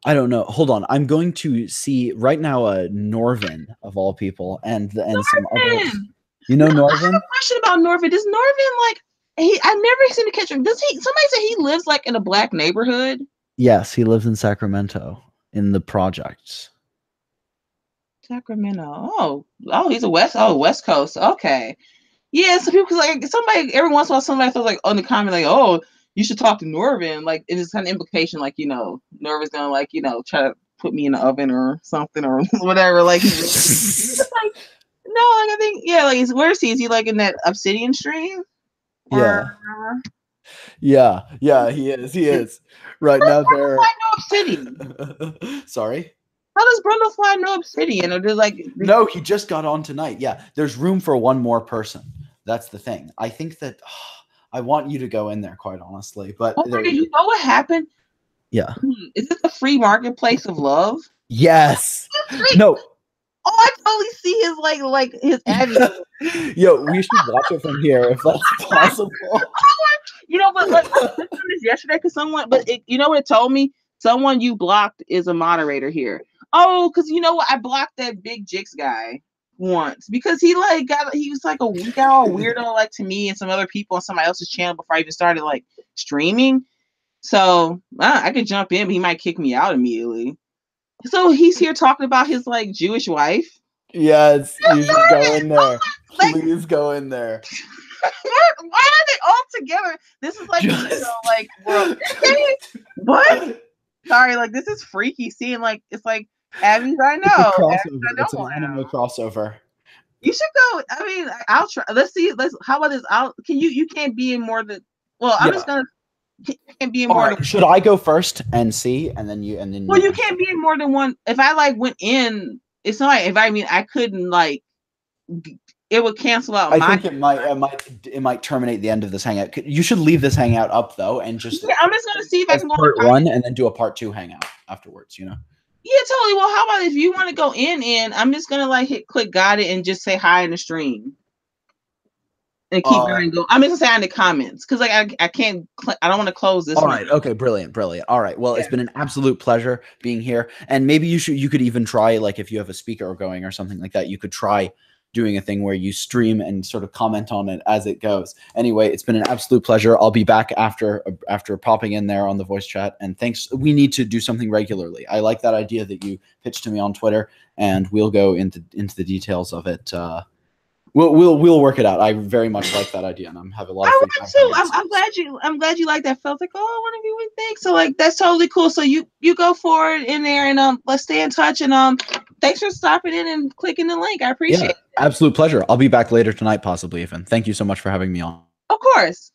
I don't know. Hold on. I'm going to see right now Norvin of all people and some others. You know Norvin? I have a question about Norvin. Does Norvin like I never seem to catch him. Does he somebody say he lives like in a Black neighborhood? Yes, he lives in Sacramento in the projects. Sacramento. Oh, he's West Coast. Okay. Yeah, so people like somebody every once in a while somebody feels like on the comment like, oh, you should talk to Norvin. Like it is kind of implication like, you know, Norvin's gonna like, you know, try to put me in the oven or something or whatever. Like he's like, no, like I think, yeah, like where is he? Is he like in that Obsidian stream? Yeah. Yeah, he is. Right now they're I know Obsidian. Sorry? How does Brundlefly know Obsidian? Or do like No, he just got on tonight. Yeah, there's room for one more person. That's the thing. I think that I want you to go in there, quite honestly. But you know what happened? Yeah. Is this the free marketplace of love? Yes. No. Oh, I totally see his like his Abby. Yo, we should watch it from here if that's possible. You know, but like, I did this yesterday because someone, but you know what it told me? Someone you blocked is a moderator here. Oh, because you know what? I blocked that big Jix guy once because he was like he got all weirdo like to me and some other people on somebody else's channel before I even started like streaming. So I could jump in, but he might kick me out immediately. So he's here talking about his like Jewish wife. Yes, you should go in there. Please go in there. Why are they all together? This is like like world. What? Sorry, like this is freaky. Seeing like it's like Abby's. I know. It's an anime crossover. You should go. I mean, I'll try. Let's see. How about this? You can't be in more than. Well, I'm just gonna. Can't be in more than. Should I go first and see, and then Well, you can't be in more than one. If I like went in, it's not like I couldn't like. It would cancel out. I think it might terminate the end of this hangout. You should leave this hangout up though, and just. Yeah, I'm just gonna see if I can go part 1 and then do a part 2 hangout afterwards. You know. Yeah, totally. Well, how about if you want to go in, I'm just gonna like click got it and just say hi in the stream. And keep going. I'm just gonna say in the comments because like I can't. I don't want to close this. All right. Okay. Brilliant. All right. Well, it's been an absolute pleasure being here, and maybe you could even try, like, if you have a speaker going or something like that, you could try doing a thing where you stream and sort of comment on it as it goes. Anyway, it's been an absolute pleasure. I'll be back after popping in there on the voice chat. And thanks. We need to do something regularly. I like that idea that you pitched to me on Twitter, and we'll go into the details of it. We'll work it out. I very much like that idea, and I'm having a lot of free time. Too. I'm glad you like that. Felt like, oh, I want to be with Nick. So like that's totally cool. So you go forward in there, and let's stay in touch. And thanks for stopping in and clicking the link. I appreciate it. Absolute pleasure. I'll be back later tonight, possibly even. Thank you so much for having me on. Of course.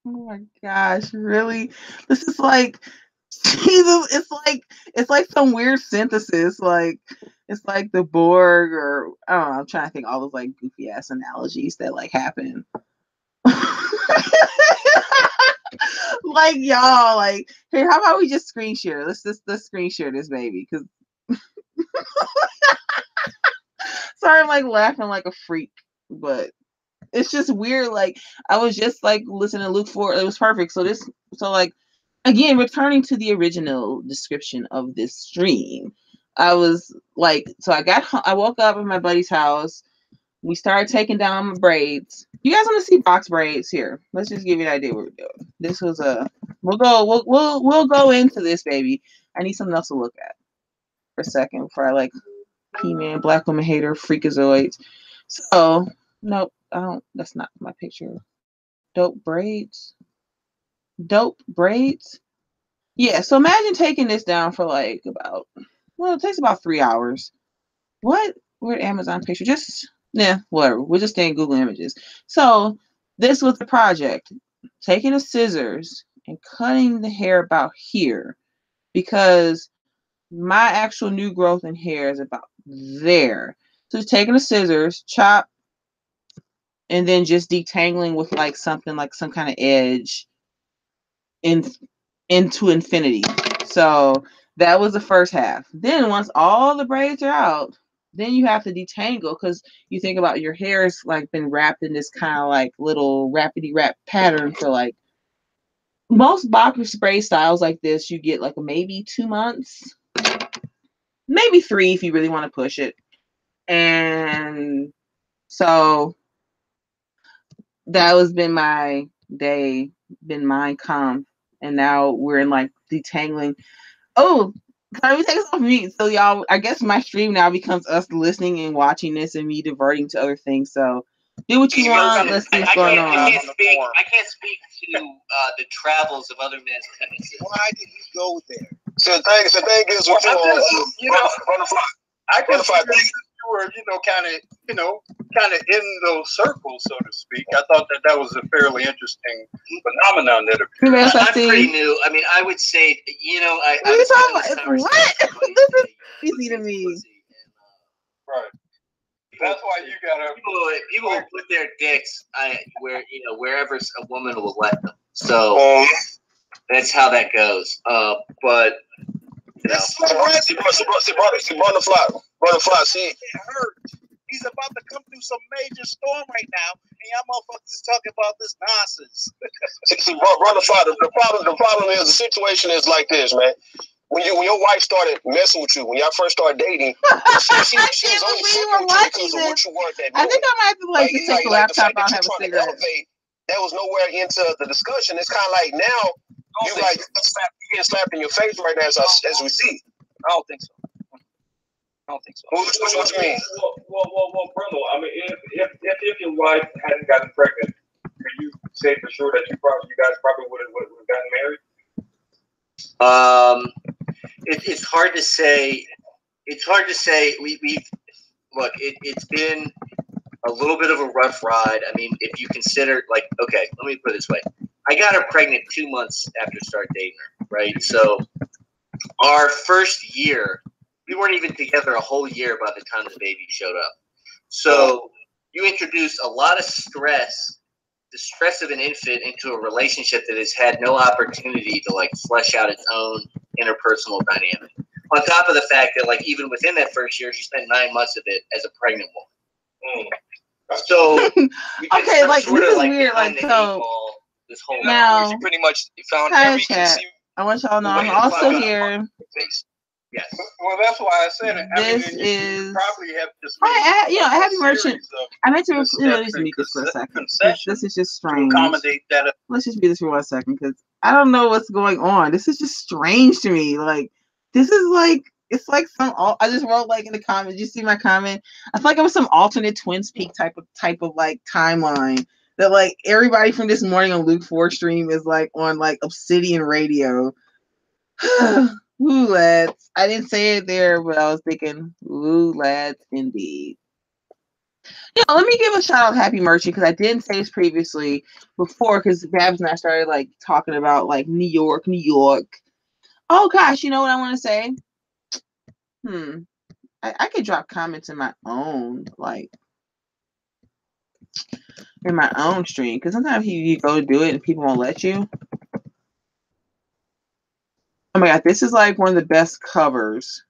Oh my gosh, really? This is like Jesus, it's like some weird synthesis. Like it's like the Borg, or I don't know. I'm trying to think all those like goofy ass analogies that like happen. Like y'all, like here, how about we just screen share? Let's screen share this baby, because sorry, I'm like laughing like a freak, but it's just weird. Like I was just like listening to Luke 4. It was perfect. So like. Again, returning to the original description of this stream, I was like, so I woke up at my buddy's house. We started taking down my braids. You guys want to see box braids here? Let's just give you an idea what we're doing. This was we'll go into this, baby. I need something else to look at for a second before I like He-Man, Black Woman Hater, Freakazoids. So, nope, I don't, that's not my picture. Dope braids. Yeah, so imagine taking this down for like it takes about 3 hours. What? Where'd Amazon picture? Whatever. We're just staying Google Images. So this was the project. Taking the scissors and cutting the hair about here, because my actual new growth in hair is about there. So just taking the scissors, chop, and then just detangling with like something like some kind of edge into infinity. So that was the first half. Then once all the braids are out, then you have to detangle, because you think about your hair's like been wrapped in this kind of like little wrappity wrap pattern for like most box braid styles like this. You get like maybe 2 months, maybe 3 if you really want to push it. And so that was been my day, been my calm. And now we're in like detangling. Oh, can we take us off mute? So y'all, I guess my stream now becomes us listening and watching this and me diverting to other things. So do what you want. Let's see what's going on. I can't speak to the travels of other men's tendencies. Why did he go there? So the thing is, with I can see you were, kind of in those circles, so to speak. I thought that was a fairly interesting phenomenon that occurred. I'm pretty new. I mean, I would say, I was what? This is easy to me. Right. That's why you gotta. People will put their dicks wherever a woman will let them. So that's how that goes. But see, run the fly. See, it hurts. He's about to come through some major storm right now, and y'all motherfuckers is talking about this nonsense. see, run the fly. The problem is the situation is like this, man. When your wife started messing with you, when y'all first started dating, she was only fucking with you because of what you were that I think I might have to just take the laptop out and have a cigarette. That was nowhere into the discussion. It's kind of like now you getting slapped in your face right now as we see. I don't think so. What you mean? Well, Bruno. I mean, if your wife hadn't gotten pregnant, can you say for sure that you guys probably would have gotten married? It's hard to say. It's hard to say. Look. It's been a little bit of a rough ride. I mean, if you consider, okay, let me put it this way. I got her pregnant 2 months after start dating her, right? So our first year, we weren't even together a whole year by the time the baby showed up. So you introduce a lot of stress, the stress of an infant, into a relationship that has had no opportunity to flesh out its own interpersonal dynamic. On top of the fact that even within that first year, she spent 9 months of it as a pregnant woman. So okay, this is weird. This whole now, you pretty much found every conceivable. I want y'all to know I'm also here. Yes. Well, that's why I said it. This is probably have just. Happy Merchant. I meant to just mute this for a second. This is just strange. Accommodate that. Let's just mute this for 1 second because I don't know what's going on. This is just strange to me. This is it's like some. I just wrote in the comments. You see my comment? I feel like it was some alternate Twin Peaks type of timeline that everybody from this morning on Luke 4 stream is on Obsidian Radio. Ooh, lads. I didn't say it there, but I was thinking, ooh, lads, indeed. Let me give a shout out to Happy Merchant because I didn't say this previously before because Babs and I started talking about New York. Oh gosh, you know what I want to say? I could drop comments in my own stream because sometimes you go to do it and people won't let you. Oh my god, this is one of the best covers.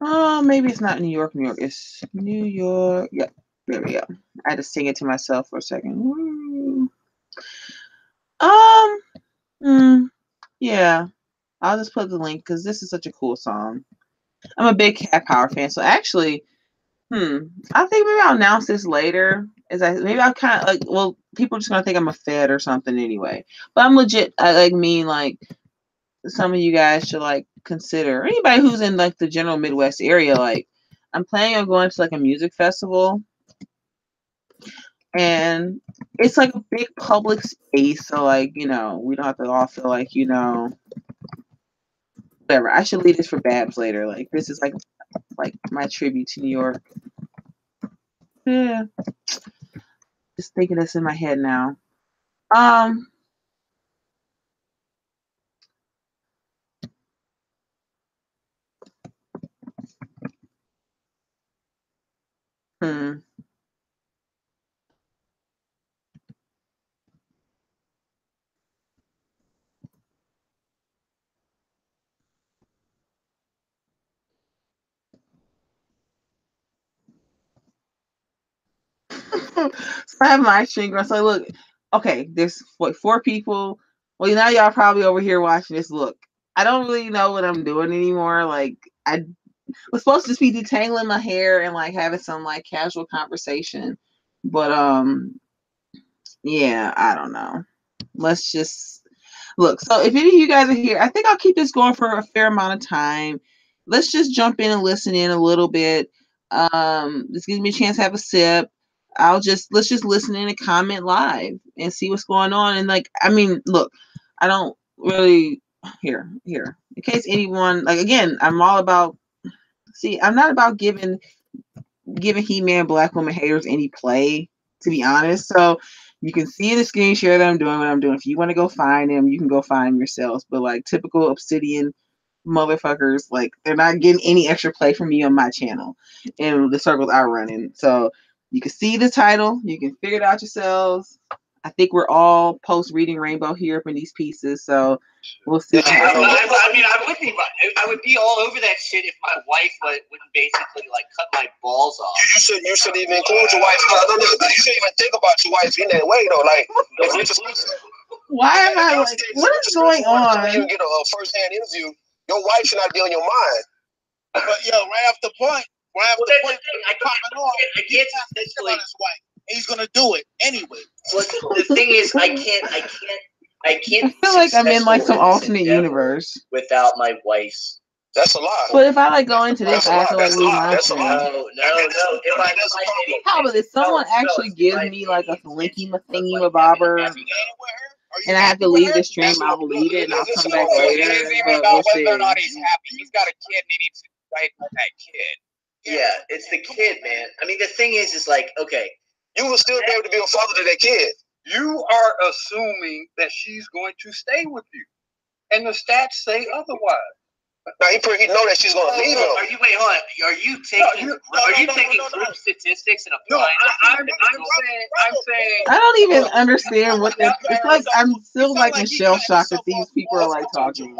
Oh, maybe it's not New York. It's New York. Yep, there we go. I had to sing it to myself for a second. Yeah. I'll just put the link because this is such a cool song. I'm a big Cat Power fan, so actually, I think maybe I'll announce this later. Maybe I'll kind of people are just gonna think I'm a fed or something anyway. But I'm legit. I mean some of you guys should consider, anybody who's in the general Midwest area. I'm planning on going to a music festival, and it's a big public space. So we don't have to all feel whatever. I should leave this for Babs later. This is my tribute to New York. Yeah. Just thinking this in my head now. So I have my stream going. So look, okay, there's 4 people. Well, now y'all probably over here watching this. Look, I don't really know what I'm doing anymore. I was supposed to just be detangling my hair and having some casual conversation, but yeah, I don't know. Let's just look. So if any of you guys are here, I think I'll keep this going for a fair amount of time. Let's just jump in and listen in a little bit. This gives me a chance to have a sip. Let's just listen in and comment live and see what's going on. And I mean, look, I don't really here. In case anyone, like, again, I'm all about. See, I'm not about giving He-Man Black Woman haters any play, to be honest. So you can see the screen share that I'm doing what I'm doing. If you want to go find him, you can go find him yourselves. But like typical Obsidian motherfuckers, like they're not getting any extra play from me on my channel in the circles I run in. So you can see the title, you can figure it out yourselves. I think we're all post Reading Rainbow here up in these pieces, so we'll see. I would be all over that shit if my wife wouldn't basically like cut my balls off. You should even include your wife. No, you shouldn't even think about your wife in that way though. Like, if you just why am I like, what is going on? You get a first-hand interview. Your wife should not be on your mind. But right off the point, I can't about his wife. He's gonna do it anyway. Well, the thing is, I can't. I feel like I'm in like some alternate universe without my wife's. That's a lie. But if I like go into this, I feel like lose my That's a lie. No. How about if someone actually gives me like a slinky thingy with bobber, and I have to leave the stream, I'll leave it and I'll come back later. But we'll see. Whether or not he's happy, he's got a kid and he needs to fight with that kid. Yeah, it's the kid, man. I mean, the thing is like, okay, you will still be able to be a father to that kid. You are assuming that she's going to stay with you, and the stats say otherwise. Now he know that she's going to leave him. Are you Are you taking group statistics and applying? I'm saying. I don't even understand what that. It's like I'm still like in shell shock that these people are like talking.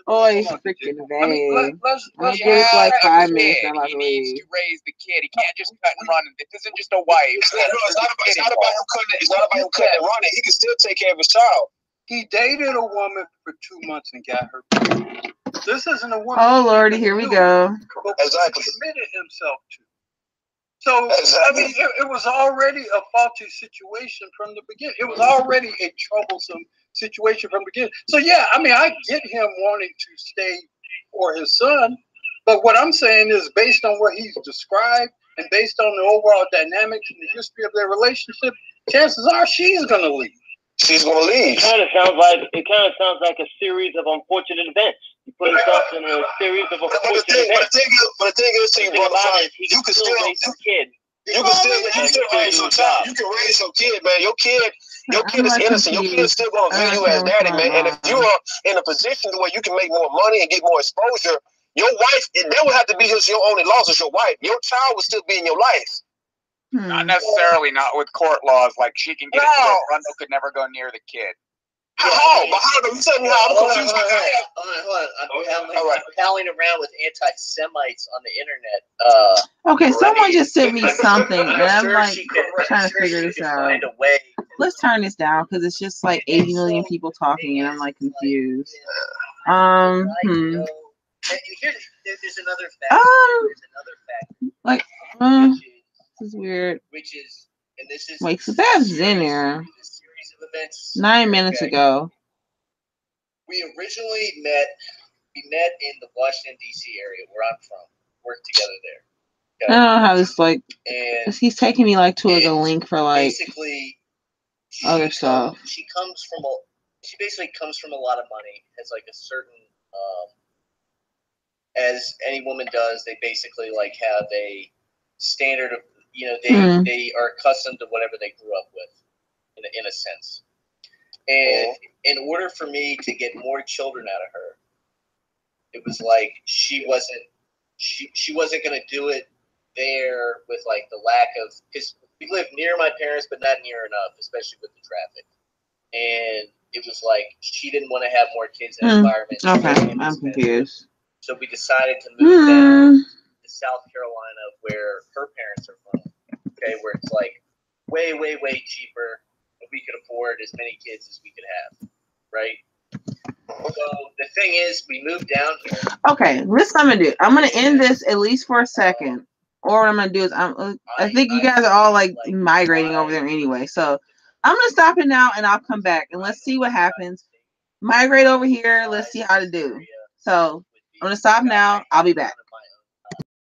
Oh, he's freaking vague. I'm give it like 5 minutes. I'm like, he needs to raise the kid. He can't just cut and run. This isn't just a wife. It's not about him cutting and running. He can still take care of his child. He dated a woman for 2 months and got her pregnant. This isn't a woman. Oh Lordy, here we go. Exactly. He committed himself to. So exactly. I mean, it was already a faulty situation from the beginning. It was already a troublesome situation from the beginning. So yeah, I mean, I get him wanting to stay for his son, but what I'm saying is based on what he's described and based on the overall dynamics and the history of their relationship, chances are she's gonna leave. She's gonna leave. It kind of sounds like a series of unfortunate events. You put yourself in a series of unfortunate events. But the thing is, you can still raise your kid. You can still raise your child. You can raise your kid, man. Your kid is innocent. Your kid is still gonna view you as daddy, man. And if you are in a position where you can make more money and get more exposure, your wife, that would have to be your only loss is your wife. Your child would still be in your life. Not necessarily, not with court laws. Like she can get it to where Brundle could never go near the kid. How? But how do you tell me how? I'm confused. Hold on. I'm palling around with anti-Semites on the internet. Okay, someone just sent me something, and I'm like trying to figure this out. Let's turn this down because it's just like 80 million people talking, and I'm like confused. There's another fact. Like, this is weird. Wait, so that's in there 9 minutes ago. We originally met in the Washington D.C. area where I'm from. Worked together there. Okay. I don't know how this like. And he's taking me like to like a link for like basically other stuff. She basically comes from a lot of money. Has like a certain as any woman does. They basically like have a standard of. They are accustomed to whatever they grew up with, in a sense. And in order for me to get more children out of her, it was like she wasn't going to do it there with like the lack of, because we live near my parents, but not near enough, especially with the traffic. And it was like she didn't want to have more kids in an environment. Okay, I'm confused. So we decided to move down to South Carolina, where her parents are from. Okay, where it's like way, way, way cheaper, and we could afford as many kids as we could have, right? So the thing is, we moved down here. Okay, this is what I'm gonna do. I'm gonna end this at least for a second, or what I'm gonna do is I think you guys are all like migrating over there anyway, so I'm gonna stop it now and I'll come back and let's see what happens. Migrate over here. Let's see how to do. So I'm gonna stop now. I'll be back.